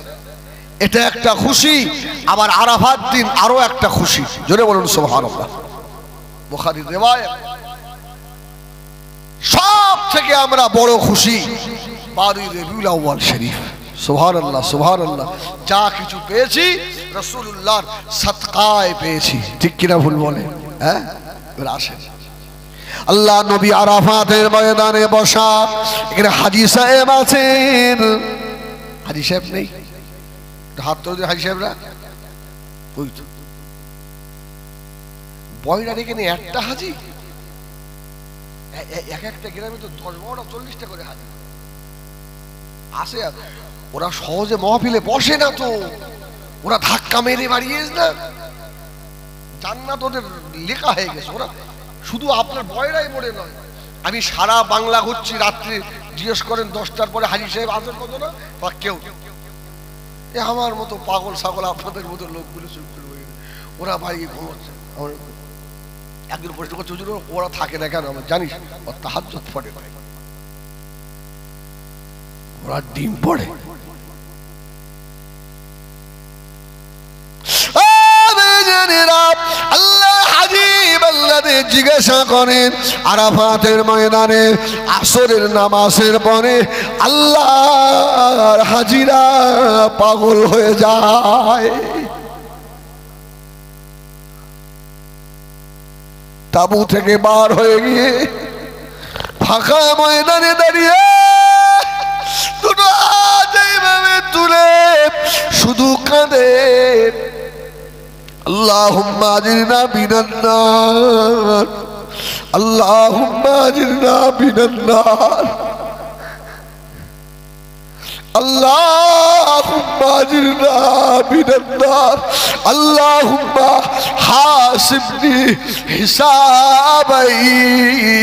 এটা একটা খুশি। আবার আরাফাত দিন আরো একটা খুশি, জোরে বলুন সুবহানাল্লাহ। বুখারীর রিওয়ায়াত, সব থেকে আমরা বড় খুশি 12 রবিউল আউয়াল শরীফ। সুবহানাল্লাহ, সুবহানাল্লাহ। যা কিছু পেয়েছি রাসূলুল্লাহর সাদকায় পেয়েছি, ঠিক কিনা ভুল বলে? হ্যাঁ, এবার আসেন। আল্লাহ নবী আরাফাতের ময়দানে বসা, এখানে হাজী সাহেব আছেন। হাজী সাহেব নেই? হাত তোলে হাজী সাহেবরা। ওই তো বয়রার এখানে একটা হাজী, এক একটা গ্রামে তো 10-12টা 40টা করে হাজী আসে। ওরা সহজে মহফিলে বসে না তো, ওরা ধাক্কা মেরে বাড়িয়েছে না, জান্নাত ওদের লেখা হয়ে গেছে। ওরা শুধু আপনার বয়রাই পড়ে নয়, আমি সারা বাংলা ঘুরছি, রাত্রে জিজ্ঞেস করেন 10টার পরে হাজী সাহেব আসেন কত না, বা কেউ। এ আমার মতো পাগল ছাগল আপনাদের মতো লোকগুলো চুপ করে বসে, ওরা বাড়ি ঘুমোচ্ছে। আমার একদিন প্রশ্ন করছে, হুজুর ওরা থাকে না কেন? আমার জানিস, ওর তাহাজ্জুদ পড়ে, ওরা ডিম পড়ে। আল্লাহ হাবিব আল্লাহকে জিজ্ঞাসা করেন, আরাফাতের ময়দানে আসরের নামাজের পরে আল্লাহর হাজিরা পাগল হয়ে যায়। তাবু থেকে বার হয়ে গিয়ে ফাঁকা ময়দানে দাঁড়িয়ে দুটো হাত এইভাবে তুলে শুধু কাঁদে, আল্লাহুম্মা আজিরনা মিনান নার, আল্লাহুম্মা আজিরনা মিনান নার, আল্লাহুম্মা আজিরনা মিনান নার, আল্লাহুম্মা হাসিবনি হিসাবান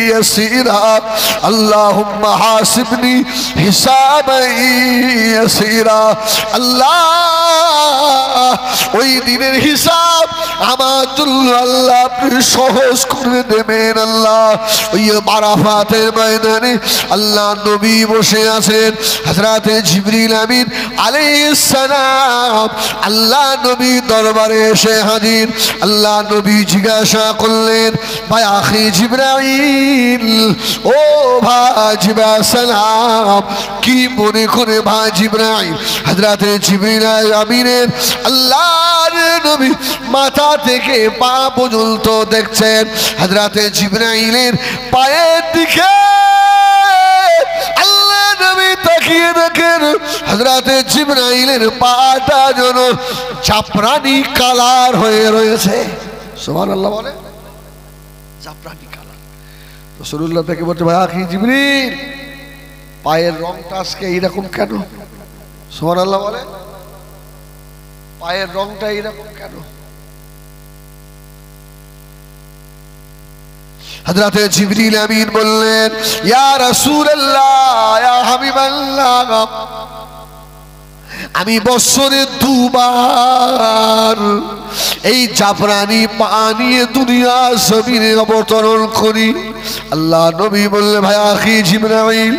ইয়াসীরা, আল্লাহুম্মা হাসিবনি হিসাবান ইয়াসীরা। আল্লাহ ওই দিনের হিসাব আমার জন্য আল্লাহ আপনি সহজ করে দেবেন। আল্লাহ ওই আরাফাতের ময়দানে আল্লাহ নবী বসে আছেন, হযরতে জিবরিল আমিন আলাইহিস সালাম আল্লাহ নবী দরবারে এসে হাজির। আল্লাহ নবী জিজ্ঞাসা করলেন, ভাই আখি জিবরাইল, ও ভাই জিবরাইল সালাম, কি মনে করে ভাই জিবরাইল? হযরতে জিবরিল আমিনের আল্লাহর নবী মাথা থেকে পা পর্যন্ত দেখছেন। হযরতে জিবরাইলের পায়ের দিকে আল্লাহ নবী তাকিয়ে দেখেন, হযরতে জিবরাইলের পাটা যেন জাফরানি কালার হয়ে রয়েছে। সুবহানাল্লাহ বলে, জাফরানি কালার। রাসূলুল্লাহ থেকে বলতে, ভাই আখি জিবরিল, পায়ের রংটা আজকে এইরকম কেন? সুবহানাল্লাহ বলে, পায়ের রংটা এইরকম কেন? হযরতে জিবরিল আমিন বললেন, ইয়া রাসূলুল্লাহ, ইয়া হাবিবাল্লাহ, আমি বছরে দুবার এই জাফরানি পানি দুনিয়া জমিনে অবতরণ করি। আল্লাহ নবী বললেন, ভাই আখি জিবরাইল,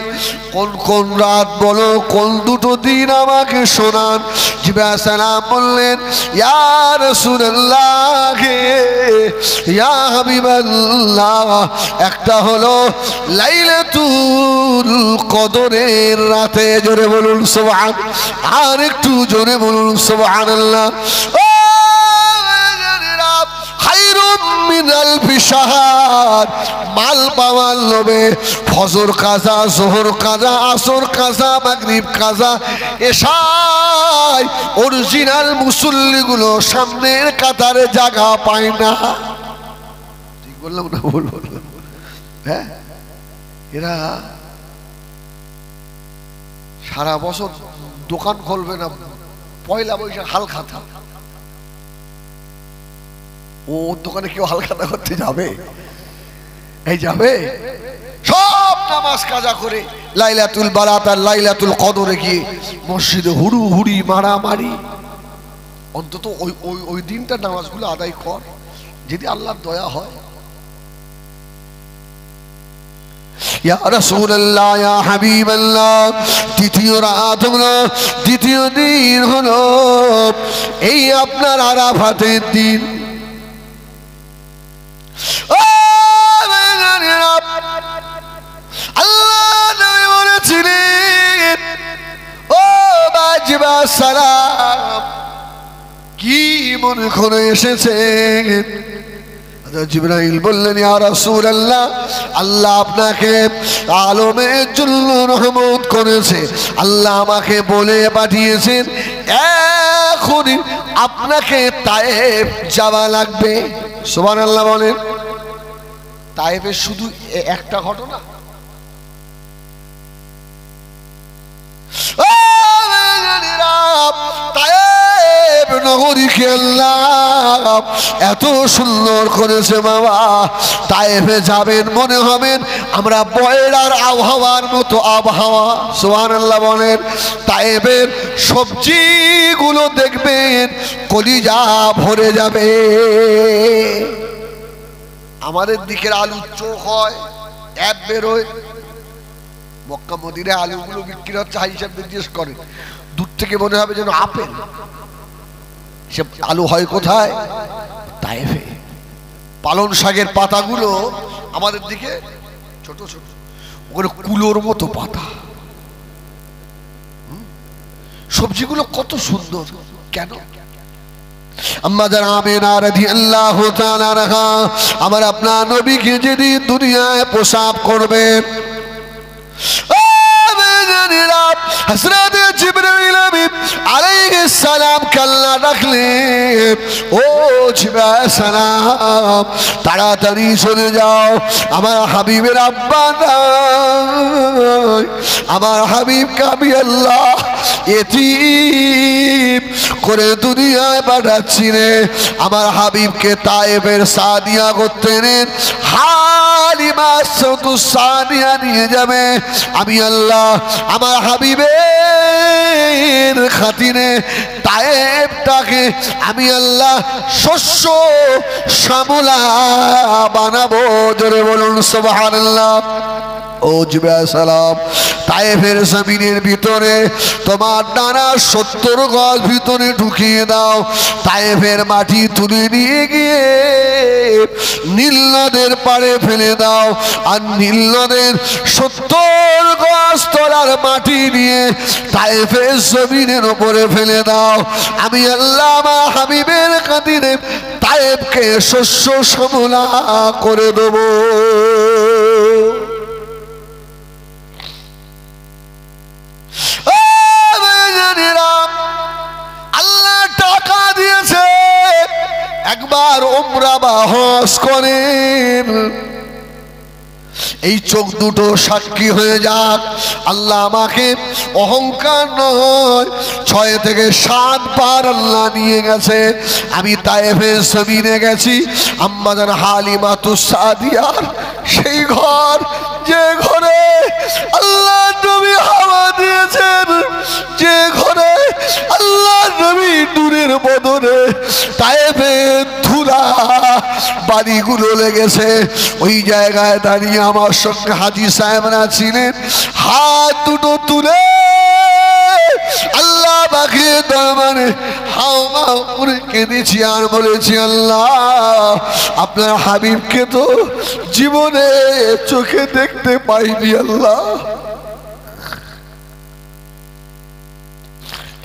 কোন কোন রাত বলো, কোন দুটো দিন আমাকে শোনান। জিবরাইল সালাম বললেন, ইয়া রাসূলুল্লাহ, ইয়া হাবিবাল্লাহ, একটা হলো লাইলাতুল কদরের রাতে, জোরে বলুন সুবহান, আর একটু জোরে বলুন সুবহানাল্লাহ। মাল পাওয়ার লোভে ফজর কাজা, জোহর কাজা, আসর কাজা, মাগরিব কাজা, এশায় অরিজিনাল মুসল্লিগুলো সামনের কাতারে জায়গা পায় না। ঠিক বললাম না ভুল বললাম? হ্যাঁ, এরা সারা বছর দোকান খুলবে না, পয়লা বৈশাখ হালখাতা। ও দোকানে কেউ হালখাতা করতে যাবে? এই যাবে? সব নামাজ কাজা করে লাইলাতুল বারাত আর লাইলাতুল কদরে গিয়ে মসজিদে হুড়ু হুড়ি মারামারি। অন্তত ওই ওই ওই দিনটা নামাজগুলো আদায় কর, যদি আল্লাহর দয়া হয়। ইয়া রাসূলুল্লাহ, ইয়া হাবিবাল্লাহ, দ্বিতীয় রাত হলো, দ্বিতীয় দিন হলো এই আপনার আরাফাতের দিন। আল্লাহ নবী বলেছিলেন, ও বাজিবা সালাম, কি মনে করে এসেছেন? জিবরাইল বললেন, ইয়া রাসূলুল্লাহ, আল্লাহ আপনাকে আলমের জন্য রহমত করেছে। আল্লাহ আমাকে বলে পাঠিয়েছেন এখনই আপনাকে তায়েফ যাওয়া লাগবে। সুবহানাল্লাহ বলেন। তায়েফের শুধু একটা ঘটনা? তায়েফ নগরীকে আল্লাহ এত সুন্দর করেছে বাবা, তায়েফে যাবেন মনে হবেন আমরা বয়লার আবহাওয়ার মতো আবহাওয়া। সুবহানাল্লাহ বলেন। তায়েফের সবজিগুলো দেখবেন কলিজা ভরে যাবে। আমাদের দিকের আলু চোখ হয়, অ্যাপ বেরোয়, মক্কা মদিনায় আলুগুলো বিক্রি হচ্ছে হাই হিসাব জিজ্ঞেস করে, দূর থেকে মনে হবে যেন আপেল। সে আলু হয় কোথায়? তায়েফে। পালন শাকের পাতাগুলো আমাদের দিকে ছোট ছোট, ওখানে কুলোর মতো পাতা। সবজিগুলো কত সুন্দর, কেন? আম্মা জান আমিনা রাদিয়াল্লাহু তাআলা আনহা আমার আপনার নবীকে যেদিন দুনিয়ায় প্রসাব করবেন, হযরত জিবরাইল আলাইহিস সালাম কাল্লা না ডাকলে ও জিবরাইল সালাম তাড়াতাড়ি চলে যাও, আমার হাবিবের আব্বা নাই, আমার হাবিবকে আমি আল্লাহ এতিম করে দুনিয়ায় পাঠাচ্ছি রে। আমার হাবিবকে তায়েফের সাদিয়া গোত্রের হালিমা সাদিয়া নিয়ে যাবে। আমি আল্লাহ আমার হাবিবের খাতিরে তায়েফটাকে আমি আল্লাহ শস্য শ্যামলা বানাবো। জোরে বলুন সুবহানাল্লাহ। ও জিবরাইল সালাম তায়েফের জমিনের ভিতরে তোমার ডানা 70 গজ ভিতরে ঢুকিয়ে দাও, তায়েফের মাটি তুলে নিয়ে গিয়ে নীল নদের পাড়ে ফেলে দাও, আর নীল নদের 70 গজ তলার মাটি নিয়ে তায়েফের জমিনের উপরে ফেলে দাও। আমি আল্লাহ আমার হাবিবের খাতিরে তায়েফকে শস্য শ্যামলা করে দেবো। আল্লাহ টাকা দিয়েছে, একবার উমরা বা হজ করেন, এই চোখ দুটো সাক্ষী হয়ে যাক। আল্লাহ আমাকে অহংকার নয় 6 থেকে 7 বার আল্লাহ নিয়ে গেছে। আমি তায়েফের জমিনে গেছি, আম্মাজান হালিমাতুস সাদিয়ার সেই ঘর, যে ঘরে আল্লাহ নবী হাওয়া দিয়েছেন, যে ঘরে আল্লাহ নবী নূরের বদনে তায়েফের ধুলা বাড়িগুলো লেগেছে, ওই জায়গায় দাঁড়িয়ে আমার সঙ্গে হাজী সাহেবরা ছিলেন। হাত দুটো তুলে আল্লাহ পাকের দরবারে হাওয়া করে কেঁদেছি আর বলেছি, আল্লাহ আপনার হাবিবকে তো জীবনে চোখে দেখতে পাইনি, আল্লাহ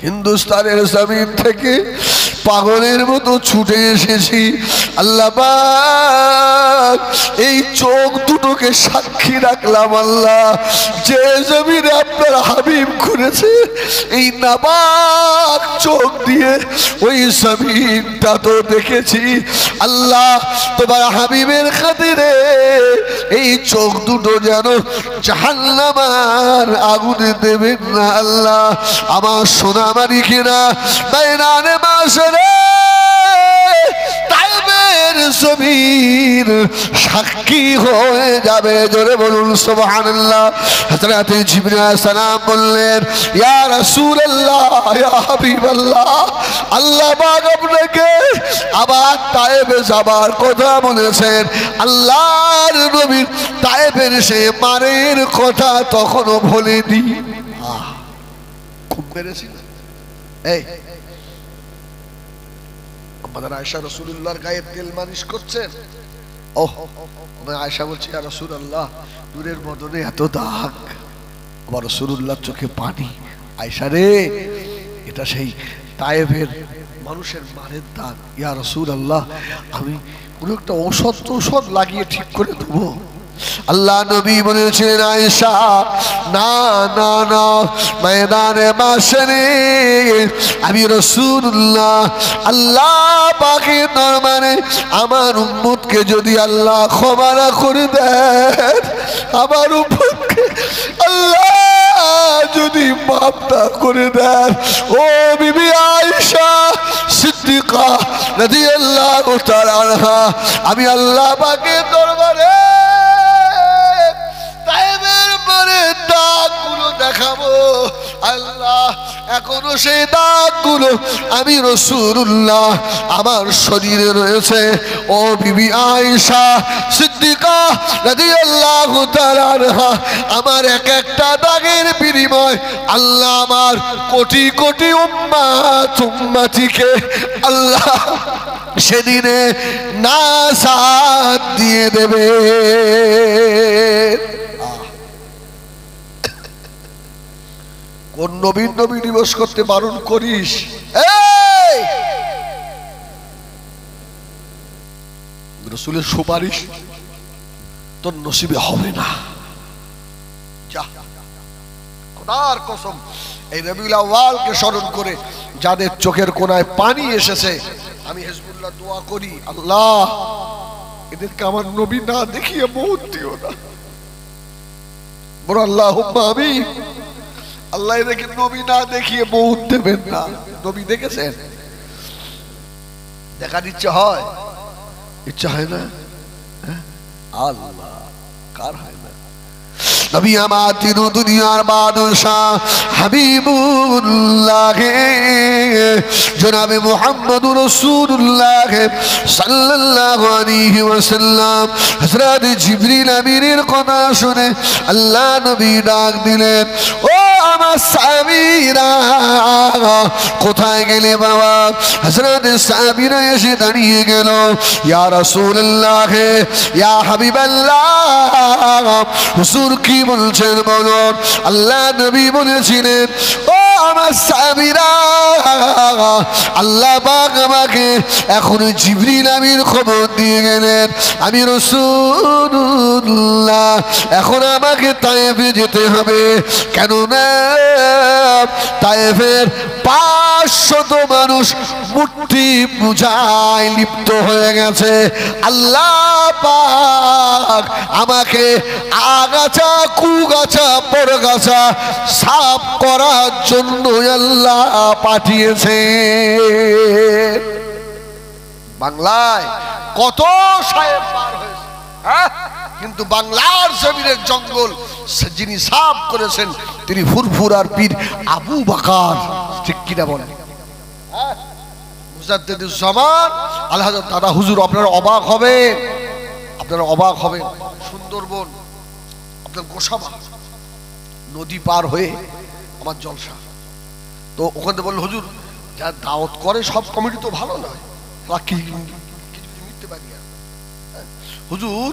হিন্দুস্তানের জমিন থেকে পাগলের মতো ছুটে এসেছি। আল্লাহ পাক এই চোখ দুটোকে সাক্ষী রাখলাম, আল্লাহ যে জমিনে আপনার হাবিব ঘুরেছে এই নাপাক চোখ দিয়ে ওই জমিনটা তো দেখেছি। আল্লাহ তোমার হাবিবের খাতিরে এই চোখ দুটো যেন জাহান্নামের আগুনে দেবেন না। আল্লাহ আমার সোনামারি কিনা বাইনানে মাসরে তায়েফের জমিন সাক্ষী হয়ে যাবে। জোরে বলুন সুবহানাল্লাহ। হযরত জিবরাইল সালাম বললেন, ইয়া রাসূলুল্লাহ, ইয়া হাবিবাল্লাহ, আল্লাহ পাক আপনাকে আবার তায়েফে যাবার কথা বলেছেন। আল্লাহর নবীর তায়েফের সে মারের কথা তখনও ভোলেনি। খুব মেরেছিল। এই আমাদের আয়েশা রাসূলুল্লাহর গায়ে তেল মালিশ করছেন। ওহ, আয়েশা বলছে, ইয়া রাসূলুল্লাহ নূরের বদনে এত দাগ, আবার রাসূলুল্লাহর চোখে পানি। আয়েশা রে, এটা সেই তায়েফের মানুষের মারের দাগ। ইয়া রাসূলুল্লাহ আমি কোনো একটা ঔষধ লাগিয়ে ঠিক করে দেবো। আল্লাহ নবী বলেছিলেন, আয়েশা না না না, ময়দানে মাশরে আমি রাসূলুল্লাহ আল্লাহ পাকের দরবারে আমার উম্মতকে যদি আল্লাহ ক্ষমা না করে দেন, আমার উম্মতকে আল্লাহ যদি মাফ না করে দেন, ও বিবি আয়েশা সিদ্দিকা রাদিয়াল্লাহু তাআলা আনহা, আমি আল্লাহ পাকের দরবারে তায়েফের পরে দাগগুলো দেখাবো। আল্লাহ এখনো সেই দাগগুলো আমি রাসূলুল্লাহ আমার শরীরে রয়েছে। ও বিবি আয়েশা সিদ্দিকা রাদিয়াল্লাহু তাআলা আনহা, আমার এক একটা দাগের বিনিময় আল্লাহ আমার কোটি কোটি উম্মতিকে আল্লাহ সেদিনে নাজাত দিয়ে দেবে। কোন নবীন নবী দিবস করতে বারণ করিস? রাসূলের সুপারিশ তোর নসিবে হবে না। যা, খোদার কসম, এই রবিউল আউয়ালকে স্মরণ করে যাদের চোখের কোনায় পানি এসেছে, আমি হিজবুল্লাহ দোয়া করি, আল্লাহ এদেরকে আমার নবী না দেখিয়ে মউত দিও না। বড় আল্লাহুম্মা আমিন। আল্লাহ এদেরকে নবী না দেখিয়ে মউত দেবেন না। নবী দেখেছেন? দেখার ইচ্ছা হয়? ইচ্ছা হয় না? আল্লাহ কার হয় না? নবী আমার তিন দুনিয়ার বাদশাহ হাবিবুল্লাহ জনাবে মুহাম্মদুর রাসূলুল্লাহ সাল্লাল্লাহু আলাইহি ওয়াসাল্লাম হযরত জিবরিল আমিনের কথা শুনে আল্লাহ নবী ডাক দিলেন, ও আমার সাহাবীরা কোথায় গেলে বাবা? হযরত সাহাবীরা এসে দাঁড়িয়ে গেল, ইয়া রাসূলুল্লাহ ইয়া হাবিবাল্লাহ, হুজুর কি বলছেন বলুন। আল্লাহ নবী বলেছিলেন, ও আমার সাহাবীরা, আল্লাহ পাক আমাকে এখন জিবরিল আমিন খবর দিয়ে গেলেন, আমি রাসূলুল্লাহ এখন আমাকে তায়েফে যেতে হবে। কেন না তায়েফের 500 মানুষ মূর্তি পূজায় লিপ্ত হয়ে গেছে। আল্লাহ পাক আমাকে আগাছা কুগাছা পরগাছা সাফ করার জন্য আল্লাহ পাঠিয়েছে। বাংলায় কত সাহেব পার হয়েছে, কিন্তু বাংলার জমিনের জঙ্গল যিনি সাফ করেছেন তিনি ফুরফুরার পীর আবু বকর। ঠিক কিনা বলেন? মুজাদ্দিদুজ্জামান আল্লাহ দাদা হুজুর, আপনারা অবাক হবেন, আপনারা অবাক হবেন। সুন্দরবন আপনার গোসাবা নদী পার হয়ে আমার জলসা, তো ওখানে বলল হুজুর যা দাওয়াত করে সব কমিটি তো ভালো নয়, মিথ্যে পারি হুজুর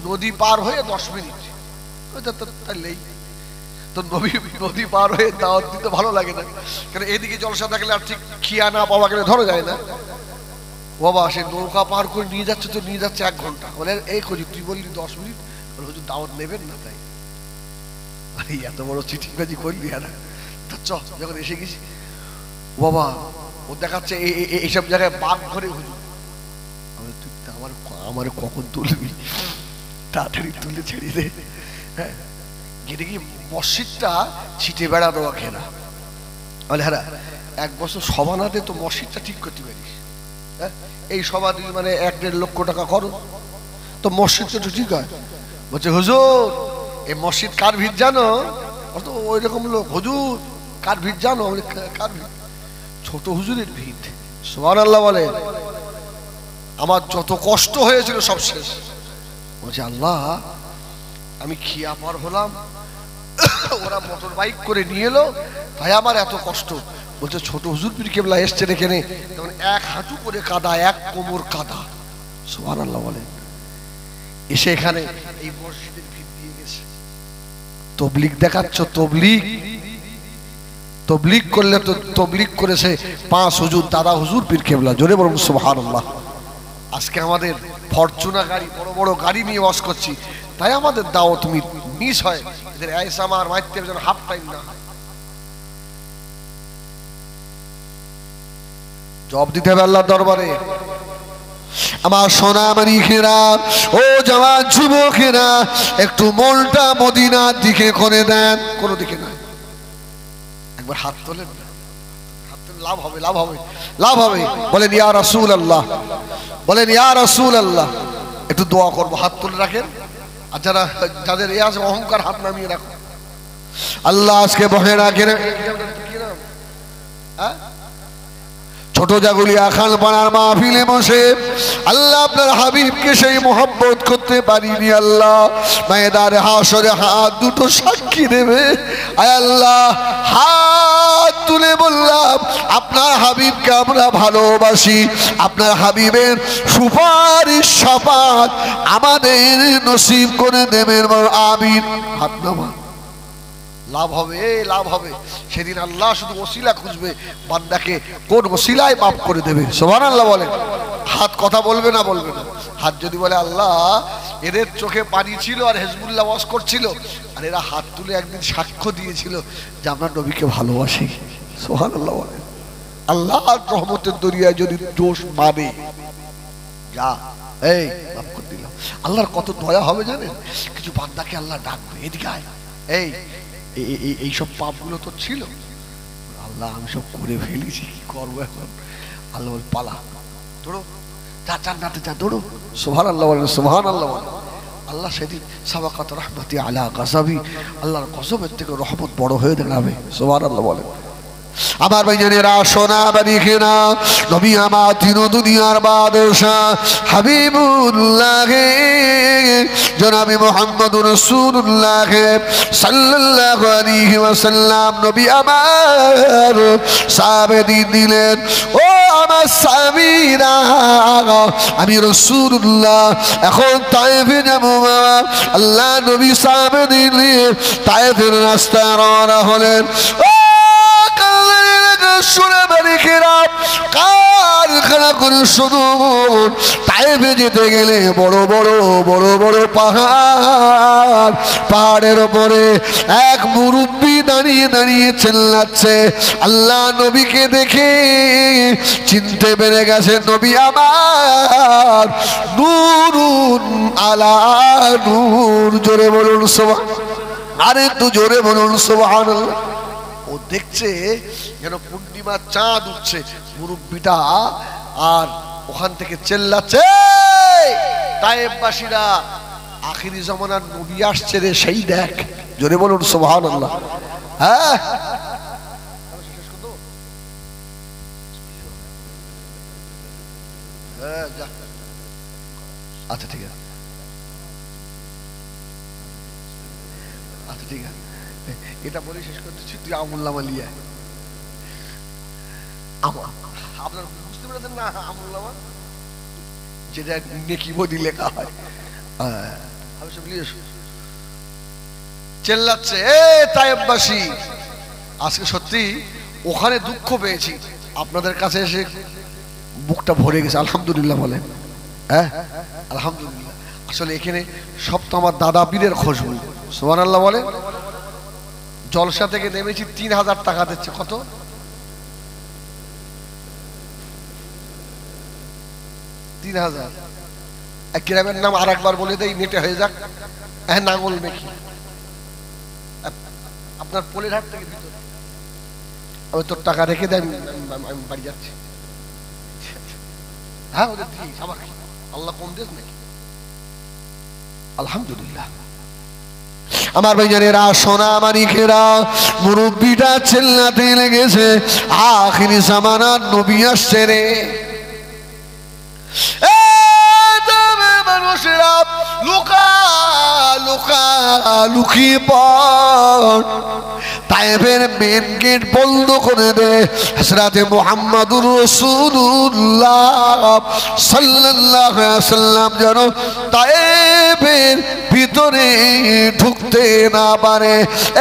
নদী পার হয়ে 10 মিনিট তাহলেই তো নদী পার হয়ে দাওয়াত দিতে ভালো লাগে না, কারণ এদিকে জলসা থাকলে আর ঠিক খিয়া না পাওয়া গেলে ধরা যায় না। বাবা সে নৌকা পার করে নিয়ে যাচ্ছে, তো নিয়ে যাচ্ছে 1 ঘন্টা। বলে এই খুঁজি তুই বললি 10 মিনিট, হুজুর দাওয়াত নেবেন না তাই এত বড় চিঠিবাজি করলি। আর যখন এসে গেছি বাবা ও দেখাচ্ছে এইসব জায়গায় বাঘ ঘরে। হুজুর তুই আমার কখন তুলবি, তাড়াতাড়ি তুলে ছেড়ে দে। হ্যাঁ গেটে কি মসজিদটা ছিটে বেড়া দেওয়া ঘেরা। বলে হ্যাঁ 1 বছর সভানাতে তো মসজিদটা ঠিক করতে পারিস। হ্যাঁ এই সভা তুই মানে 1-1.5 লক্ষ টাকা করো তো মসজিদটা তো ঠিক হয়। বলছে হুজুর এই মসজিদ কার ভিড় জানো? ওই রকম লোক, হুজুর কার ভিড় জানো? কার ভিড়? ছোট হুজুরের ভিড়। সুবহানাল্লাহ বলে। আমার যত কষ্ট হয়েছিল সব শেষ। বলছে আল্লাহ আমি খিয়া পার হলাম, ওরা মোটর বাইক করে নিয়ে এলো, ভাই আমার এত কষ্ট। বলছে ছোট হুজুর পীর কেবলা এসছেন এখানে, তখন 1 হাঁটু করে কাদা, 1 কোমর কাদা। সুবহানাল্লাহ বলেন। এসে এখানে এই মসজিদের ভিড় দিয়ে গেছে। তবলিগ দেখাচ্ছ? তবলিগ করলে তো তবলিগ করেছে 5 হুজুর, দাদা হুজুর পীর কেবলা। জোরে বলুন সুবহানাল্লাহ। আজকে আমাদের ফরচুনা গাড়ি, বড় বড় গাড়ি নিয়ে ওয়াজ করছি, তাই আমাদের দাওয়াত মিস হয়। এদের আয়েশা আমার মাইতে যেন হাফ টাইম না হয়। জবাব দিতে হবে আল্লাহর দরবারে। আমার সোনামণিরা, ও জওয়ান যুবকেরা, একটু মনটা মদিনার দিকে করে দেন, কোনো দিকে না। একবার হাত তোলেন, হাত তোলেন, লাভ হবে, লাভ হবে, লাভ হবে। বলেন ইয়া রাসূলুল্লাহ, বলেন ইয়া রাসূলুল্লাহ। একটু দোয়া করবো, হাত তুলে রাখেন। আর যাদের এ আছে অহংকার হাত নামিয়ে রাখো। আল্লাহ আজকে বহে রাখেন। ছোট জাগুলিয়া খান পাড়ার মাহফিলে বসে আল্লাহ আপনার হাবিবকে সেই মোহাব্বত করতে পারিনি। আল্লাহ ময়দানে হাশরে হাত দুটো সাক্ষী দেবে। আয় আল্লাহ হাত তুলে বললাম আপনার হাবিবকে আমরা ভালোবাসি, আপনার হাবিবের সুপারিশ শাফাত আমাদের নসিব করে দেবেন। আমিন। হাত নামা। লাভ হবে, লাভ হবে। সেদিন আল্লাহ শুধু ওসিলা খুঁজবে, বান্দাকে কোন ওসিলায় মাফ করে দেবে। সুবহানাল্লাহ বলেন। হাত কথা বলবে না, বলবে না। হাত যদি বলে আল্লাহ এদের চোখে পানি ছিল আর হিজবুল্লাহ ওয়াজ করছিল, আর এরা হাত তুলে একদিন সাক্ষ্য দিয়েছিল যে আমরা নবীকে ভালোবাসি। সুবহানাল্লাহ বলেন। আল্লাহর রহমতের দরিয়ায় যদি দোষ মানে যা এই মাফ করে দিলাম, আল্লাহর কত দয়া হবে জানেন? কিছু বান্দাকে আল্লাহ ডাকবে, এদিকে আয়, এই এইসব পাপগুলো তো ছিল, আল্লাহ আমি সব করে ফেলেছি, কি করবো এখন? আল্লাহ বল পালা, দৌড়ো, যা জান্নাতে যা, দৌড়ো। সুবহানাল্লাহ বলেন, সুবহানাল্লাহ বলেন। আল্লাহ সেদিন সাবাকাত রাহমাতি আলা গাযাবি, আল্লাহর গজবের থেকে রহমত বড় হয়ে দাঁড়াবে। সুবহানাল্লাহ বলেন। আমার ভাইজানেরা, সোনা বাড়িখেনা, নবী আমার তিন দুনিয়ার বাদশাহ হাবিবুল্লাহ জনাবে মুহাম্মদুর রাসূলুল্লাহ সাল্লাল্লাহু আলাইহি ওয়াসাল্লাম নবী আমার সাহাবে দিলেন, ও আমার সাহাবীরা, আমি রাসূলুল্লাহ এখন তায়েফে যাব। আল্লাহ নবী সাহাবে দিলেন, তায়েফের রাস্তায় রওনা হলেন। শুনে বাড়িখেরা, কারখানা করে শুধু তায়েফে যেতে গেলে বড় বড় পাহাড়, পাহাড়ের ওপরে এক মুরব্বি দাঁড়িয়ে দাঁড়িয়ে চেল্লাচ্ছে। আল্লাহ নবীকে দেখে চিনতে পেরে গেছে, নবী আমার নূরুন আলা নূর। জোরে বলুন সুবহানাল্লাহ, আরে একটু জোরে বলুন সুবহানাল্লাহ। ও দেখছে যেন পূর্ণিমা চাঁদ উঠছে, মুরব্বিটা আর ওখান থেকে চেল্লাচ্ছে, তায়েফবাসীরা আখিরি জামানার নবী আসছে রে, সেই দেখ। জোরে বলুন সুবহানাল্লাহ। হ্যাঁ, আচ্ছা ঠিক আছে, আচ্ছা ঠিক আছে, এটা বলে শেষ করতেছি। তুই আমুল্লাহ মালিয়া আপনার বুঝতে পেরেছেন না? আমুল্লাহ যেটা নেকি বডি লেখা হয়, চেল্লাচ্ছে, এ তায়েফবাসী, আজকে সত্যি ওখানে দুঃখ পেয়েছি, আপনাদের কাছে এসে বুকটা ভরে গেছে। আলহামদুলিল্লাহ বলেন। হ্যাঁ আলহামদুলিল্লাহ। আসলে এখানে সব তো আমার দাদা পীরের খুশবু। সুবহানাল্লাহ বলে। জলসা থেকে নেমেছি, 3000 টাকা দিচ্ছে। কত? 3000। এক গ্রামের নাম আর একবার বলে দেই, নেটে হয়ে যাক। হ্যাঁ, নাঙ্গল মেখি, আপনার পোলের হাট থেকে ভিতরে। আমি তোর টাকা রেখে দেয়, আমি বাড়ি যাচ্ছি। হ্যাঁ, ওদের দিস, আমার কি আল্লাহ কম দেশ নাকি? আলহামদুলিল্লাহ। আমার ভাইজানেরা, সোনা মানিকেরা, মুরব্বিটা চেল্লাতে লেগেছে, আখিরি জামানার নবী আসছে রে। মানুষেরা লুকা লুকা লুকিয়ে পড়, তায়েফের মেন গেট বন্ধ করে দে। হযরতে মুহাম্মদুর রাসূলুল্লাহ সাল্লাল্লাহু আলাইহি ওয়াসাল্লাম যেন তায়েফের ভিতরে ঢুকতে না পারে।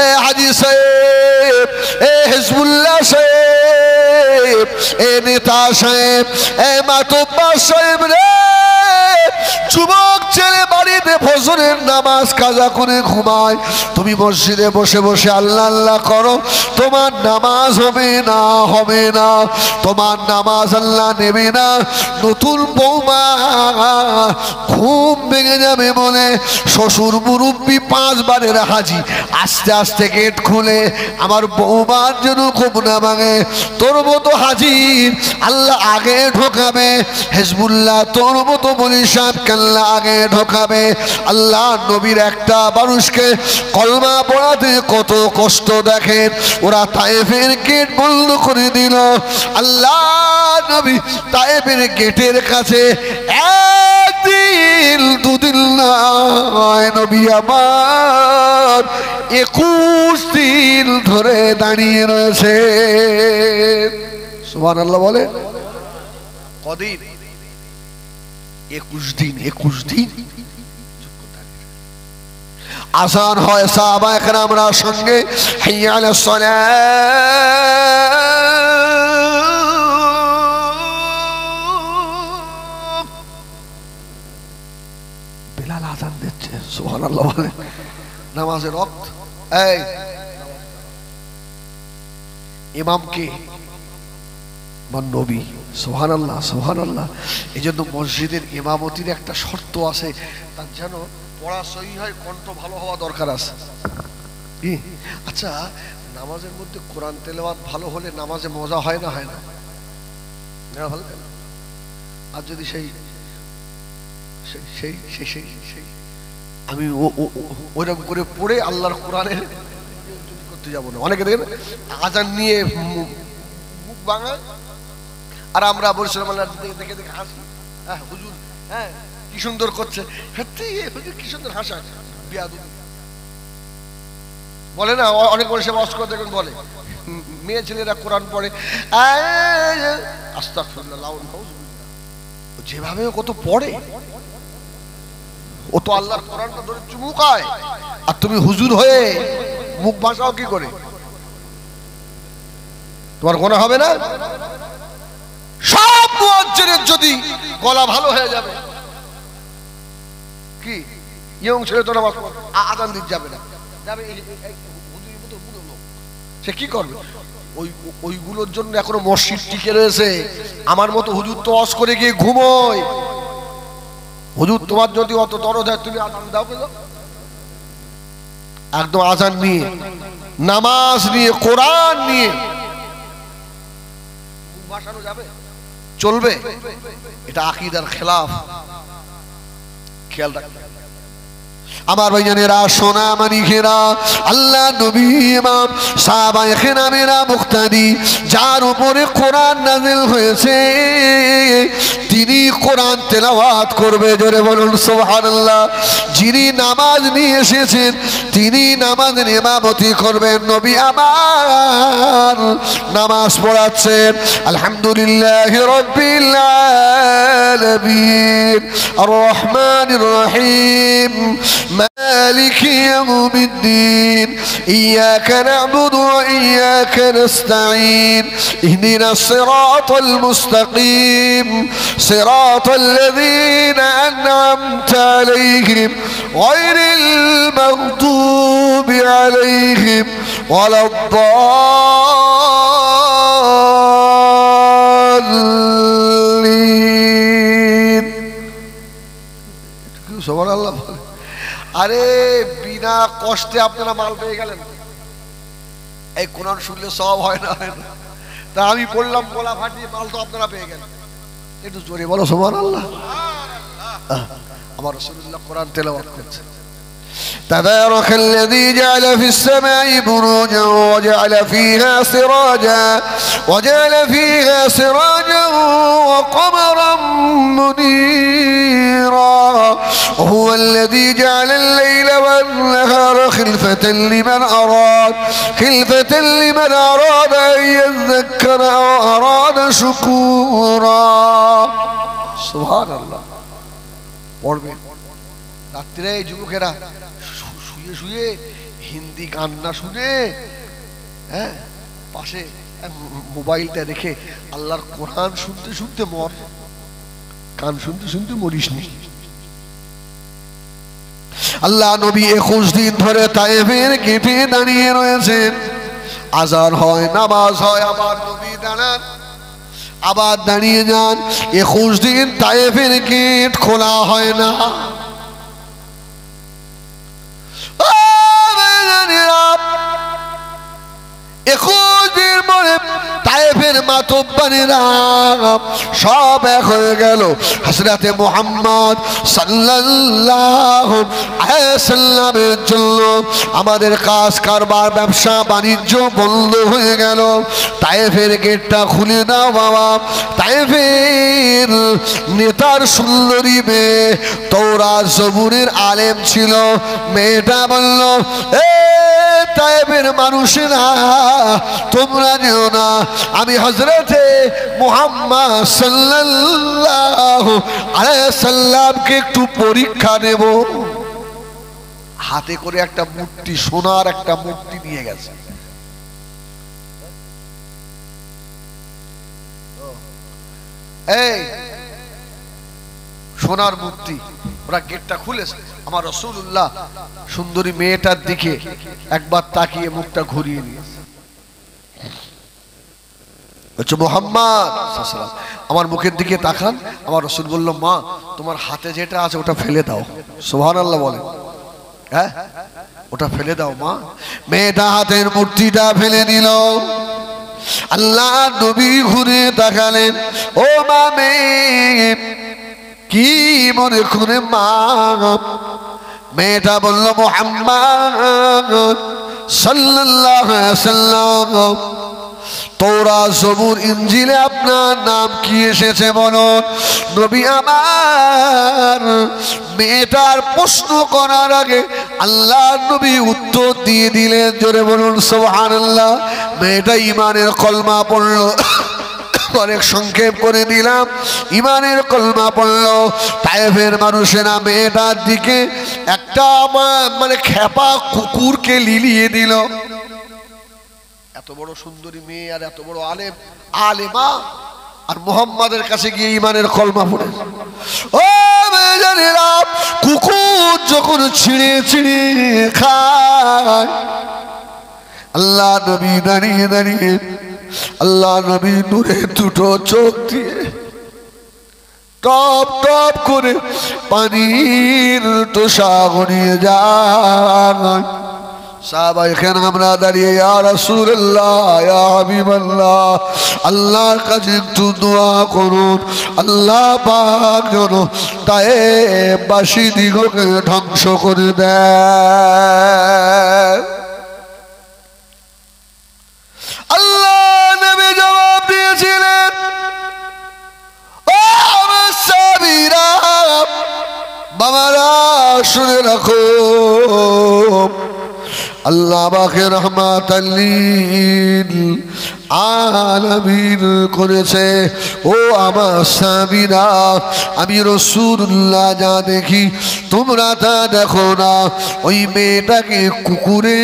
এ হাজী সাহেব, এ হিজবুল্লাহ সাহেব, এ নেতা সাহেব, এ মাতব্বর সাহেব রে, যুবক ছেলে বাড়িতে ফজরের নামাজ কাজা করে ঘুমায়, তুমি মসজিদে বসে বসে আল্লাহ আল্লাহ করো, তোমার নামাজ হবে না, হবে না, তোমার নামাজ আল্লাহ নেবে না। নতুন বৌমা ঘুম ভেঙে যাবে বলে শ্বশুর মুরব্বি 5 বারের হাজি আস্তে আস্তে গেট খুলে, আমার বৌমার যেন ঘুম না ভাঙে। তোর মতো হাজির আল্লাহ আগে ঢোকাবে, হিজবুল্লাহ তোর মতো বলিস আল্লাহ আগে ঢোকাবে। আল্লাহ নবীর একটা মানুষকে কলমা পড়াতে কত কষ্ট দেখেন। ওরা তায়েফের গেট বন্ধ করে দিল। আল্লাহ নবী তায়েফের গেটের কাছে একদিন দুদিন নয়, নবী আমার 21 দিন ধরে দাঁড়িয়ে রয়েছে। সুবহানাল্লাহ বলে। কদিন? 21 দিন। 21 দিন আযান হয়, সাহাবা কেরামরা সঙ্গে হাইয়া আলাস সালাত, বিলাল আযান দিচ্ছে। সুবহানাল্লাহ বলে। নামাজের ওয়াক্ত। এই ইমামকে আমার নবী। সুবহানাল্লাহ সুবহানাল্লাহ। এই জন্য মসজিদের ইমামতির একটা শর্ত আছে, তার যেন পড়া সহি হয়, কণ্ঠ ভালো হওয়া দরকার আছে। কি আচ্ছা, নামাজের মধ্যে কোরআন তেলাওয়াত ভালো হলে নামাজে মজা হয় না? হয় না? ভালো লাগে না? আর যদি সেই সেই সেই সেই সেই আমি ওইরকম করে পড়ে আল্লাহর কোরআনের করতে যাবো না। অনেকে দেখেন আজান নিয়ে মুখ ভাঙায়, আর আমরা বলছিলাম দেখে দেখে হাসি, হ্যাঁ হুজুর হ্যাঁ কি সুন্দর করছে, হুজুর কি সুন্দর হাসা, বিয়াদুবি বলে না। অনেক মানুষের ওয়াজ করে দেখবেন বলে, মেয়ে ছেলেরা কোরআন পড়ে আস্তাগফিরুল্লাহ, যেভাবে কত পড়ে, ও তো আল্লাহর কোরআনটা ধরে চুমুকায়, আর তুমি হুজুর হয়ে মুখ ভাসাও কি করে? তোমার গোনা হবে না? সব মুয়াজ্জিনের যদি গলা ভালো হয়ে যাবে, কি ইয়ং ছেলে তো নামাজ আজান দিতে যাবে না, যাবে সে কি করবে? ওইগুলোর জন্য এখনো মসজিদ টিকে রয়েছে। আমার মতো হুজুর তো ওয়াজ করে গিয়ে ঘুমোয়। হুজুর তোমার যদি অত দরদ হয় তুমি আজান দাও কেন? একদম আজান নিয়ে, নামাজ নিয়ে, কোরআন নিয়ে ভাসানো যাবে? চলবে? এটা আকীদার খেলাফ। খেয়াল রাখবে আমার ভাইজানেরা, সোনা মানিকেরা, আল্লাহ নবী ইমাম সাহাবায়ে কেরামেরা মুক্তাদি, যার উপরে কোরআন নাযিল হয়েছে তিনি কোরআন তেলাওয়াত করবে। জোরে বলুন সুবহানাল্লাহ। যিনি নামাজ নিয়ে এসেছেন তিনি নামাজের ইমামতি করবেন। নবী আমার নামাজ পড়াচ্ছেন। আলহামদুলিল্লাহি রাব্বিল আলামিন আর রহমানির রহিম مالك يوم الدين إياك نعبد وإياك نستعين اهدنا الصراط المستقيم صراط الذين أنعمت عليهم غير المغضوب عليهم ولا الضالين. سبحان الله. আরে বিনা কষ্টে আপনারা মাল পেয়ে গেলেন। এই কোরআন শুনলে সব হয় না? হয় না? তা আমি পড়লাম গলা ফাটিয়ে, মাল তো আপনারা পেয়ে গেলেন। একটু জোরে বলো সুবহানাল্লাহ। আমার রাসূলুল্লাহ কোরআন তেলাওয়াত করছেন। تبارك الذي جعل في السماء بروجا وجعل فيها سراجا وقمرا منيرا وهو الذي جعل الليل والنهار خلفة لمن أراد أن يذكر أو أراد شكورا. سبحان الله. পড়বে রাত্রে যুবকেরা শুয়ে শুয়ে হিন্দি গান না শুনে, হ্যাঁ পাশে মোবাইলটা রেখে আল্লাহর কোরআন শুনতে শুনতে মর, গান শুনতে শুনতে মরিস নি। আল্লাহ নবী 21 দিন ধরে তায়েফের গেটে দাঁড়িয়ে রয়েছেন। আজান হয়, নামাজ হয়, আবার নবী দাঁড়ান, আবার দাঁড়িয়ে যান। 21 দিন তায়েফের গেট খোলা হয় না। 21 দিন পরে তায়েফের মাতব্বরেরা সব এক হয়ে গেল। হযরতে মুহাম্মদ সাল্লাল্লাহু আলাইহি ওয়াসাল্লামের জন্য আমাদের কাজ কারবার ব্যবসা বাণিজ্য বন্ধ হয়ে গেল। তায়েফের গেটটা খুলে দাও বাবা। তায়েফের নেতার সুন্দরী মেয়ে, তওরাত জবুরের আলেম ছিল। মেয়েটা বলল, তায়েফের মানুষেরা তোমরা যেও না, আমি হযরতে মুহাম্মদ সাল্লাল্লাহু আলাইহি ওয়াসাল্লামকে একটু পরীক্ষা নেব। হাতে করে একটা মূর্তি, সোনার একটা মূর্তি নিয়ে গেছে। এই সোনার মূর্তি, ওরা গেটটা খুলেছে। আমার রাসূলুল্লাহ সুন্দরী মেয়েটার দিকে একবার তাকিয়ে মুখটা ঘুরিয়ে নিয়েছে। হচ্ছে মুহাম্মদ সাল্লাল্লাহু আলাইহি ওয়াসাল্লাম। আমার মুখের দিকে তাকান, আমার রাসূল বলল, মা তোমার হাতে যেটা আছে ওটা ফেলে দাও। সুবহানাল্লাহ বলেন। হ্যাঁ, ওটা ফেলে দাও মা। মেয়েটা হাতের মূর্তিটা ফেলে দিল। আল্লাহ নবী ঘুরে তাকালেন, ও মা মেয়ে কি মনে করে মা? মেয়েটা বলল, মুহাম্মদ সাল্লাল্লাহু আলাইহি ওয়াসাল্লাম, তৌরাত জবুর ইনজিলে আপনার নাম কি এসেছে বলুন। নবী আমার মেয়েটার প্রশ্ন করার আগে আল্লাহ নবী উত্তর দিয়ে দিলেন। জোরে বলুন সুবহানাল্লাহ। মেয়েটা ঈমানের কলমা পড়ল। অনেক সংক্ষেপ করে দিলাম, ঈমানের কলমা পড়ল। তায়েফের মানুষেরা মেয়েটার দিকে একটা মানে খেপা কুকুরকে লিলিয়ে দিল। এত বড় সুন্দরী মেয়ে আর এত বড় আলেমা, আর মুহাম্মাদের কাছে গিয়ে ঈমানের কলমা পড়ে। ও মেয়েরা, কুকুর যখন ছিঁড়ে ছিঁড়ে খায়, আল্লাহ নবী দাঁড়িয়ে দাঁড়িয়ে, আল্লাহ নবী নূরে দুটো চোখ দিয়ে টপ টপ করে পানির তোষা গড়িয়ে যায়। সাহাবায়ে কেরামরা দাঁড়িয়ে, ইয়া রাসূলুল্লাহ, ইয়া হাবিবাল্লাহ, আল্লাহর কাছে একটু দোয়া করুন, আল্লাহ পাক যেন তায়েফবাসী দিগকে ধ্বংস করে দেয়। আল্লাহ নবী জবাব দিয়েছিলেন, ও আমার সাহাবীরা, বাবারা শুনে রাখো, আল্লাহ পাকের রহমাতাল লিল আলামিন করেছে। ও আমার সাহাবীরা, আমি রাসূলুল্লাহ যা দেখি তোমরা তা দেখো না। ওই মেয়েটাকে কুকুরে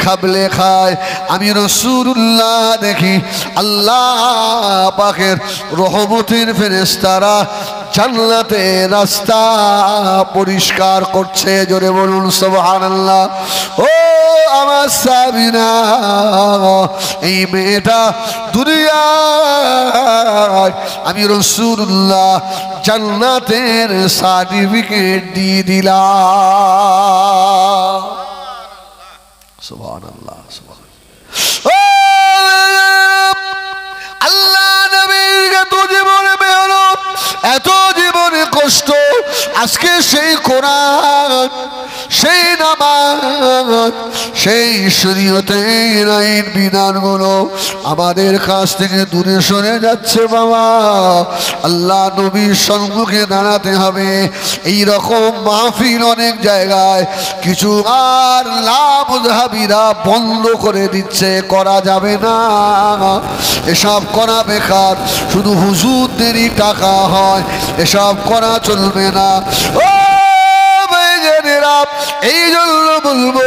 খাবলে খায়, আমি রাসূলুল্লাহ দেখি আল্লাহ পাকের রহমতের ফেরেশতারা জান্নাতে রাস্তা পরিষ্কার করছে। জোরে বলুন সুবহানাল্লাহ। ও আমার সাহাবীরা, এই মেয়েটা দুনিয়ায় আমি রাসূলুল্লাহ জান্নাতের সার্টিফিকেট দিয়ে দিলাম। সুবহানাল্লাহ, সুবহানাল্লাহ। আল্লাহ নবীর এত জীবনে মেহনত, এত জীবনে কষ্ট, আজকে সেই কোরআন, সেই নামাজ, সেই শরীয়তের আইন বিধানগুলো আমাদের কাছ থেকে দূরে সরে যাচ্ছে। বাবা, আল্লাহ নবীর সম্মুখে দাঁড়াতে হবে। এই রকম মাহফিল অনেক জায়গায় কিছু আর লামুযহাবিরা বন্ধ করে দিচ্ছে, করা যাবে না, এসব করা বেকার, শুধু হুজুরদেরই টাকা হয়, এসব করা চলবে না। ও ভাইজানেরা, এই জন্য বলবো,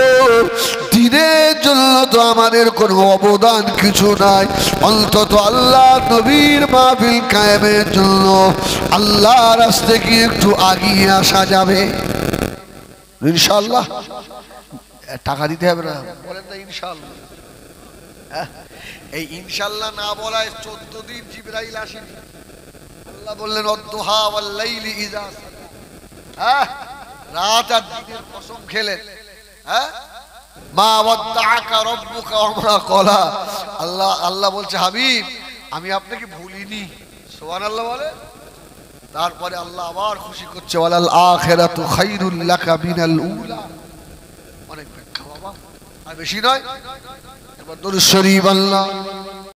দিনের জন্য তো আমাদের কোনো অবদান কিছু নাই, অন্তত আল্লাহ নবীর মাহফিল কায়েমের জন্য আল্লাহ রাস্তায় কি একটু আগিয়ে আসা যাবে ইনশাআল্লাহ। টাকা দিতে হবে না, বলেন না ইনশাআল্লাহ। এই ইনশাআল্লাহ না বলায় 14 দিন জিবরাইল আসেনি। আল্লাহ বললেন, ওয়াদ-দুহা ওয়াল-লাইলি ইযা সাজা, রাত আর দিনের কসম খেলেন। মা ওয়াদ্দাআকা রাব্বুকা ওয়া মা ক্বালা। আল্লাহ বলছে, হাবিব আমি আপনাকে ভুলিনি। সুবহানাল্লাহ বলে। তারপরে আল্লাহ আবার খুশি করছে, ওয়ালাল আখিরাতু খায়রুল লাকা মিনাল উলা। অনেক ব্যাখ্যা বাবা, আর বেশি নয়। এবার দরুদ শরীফ আল্লাহ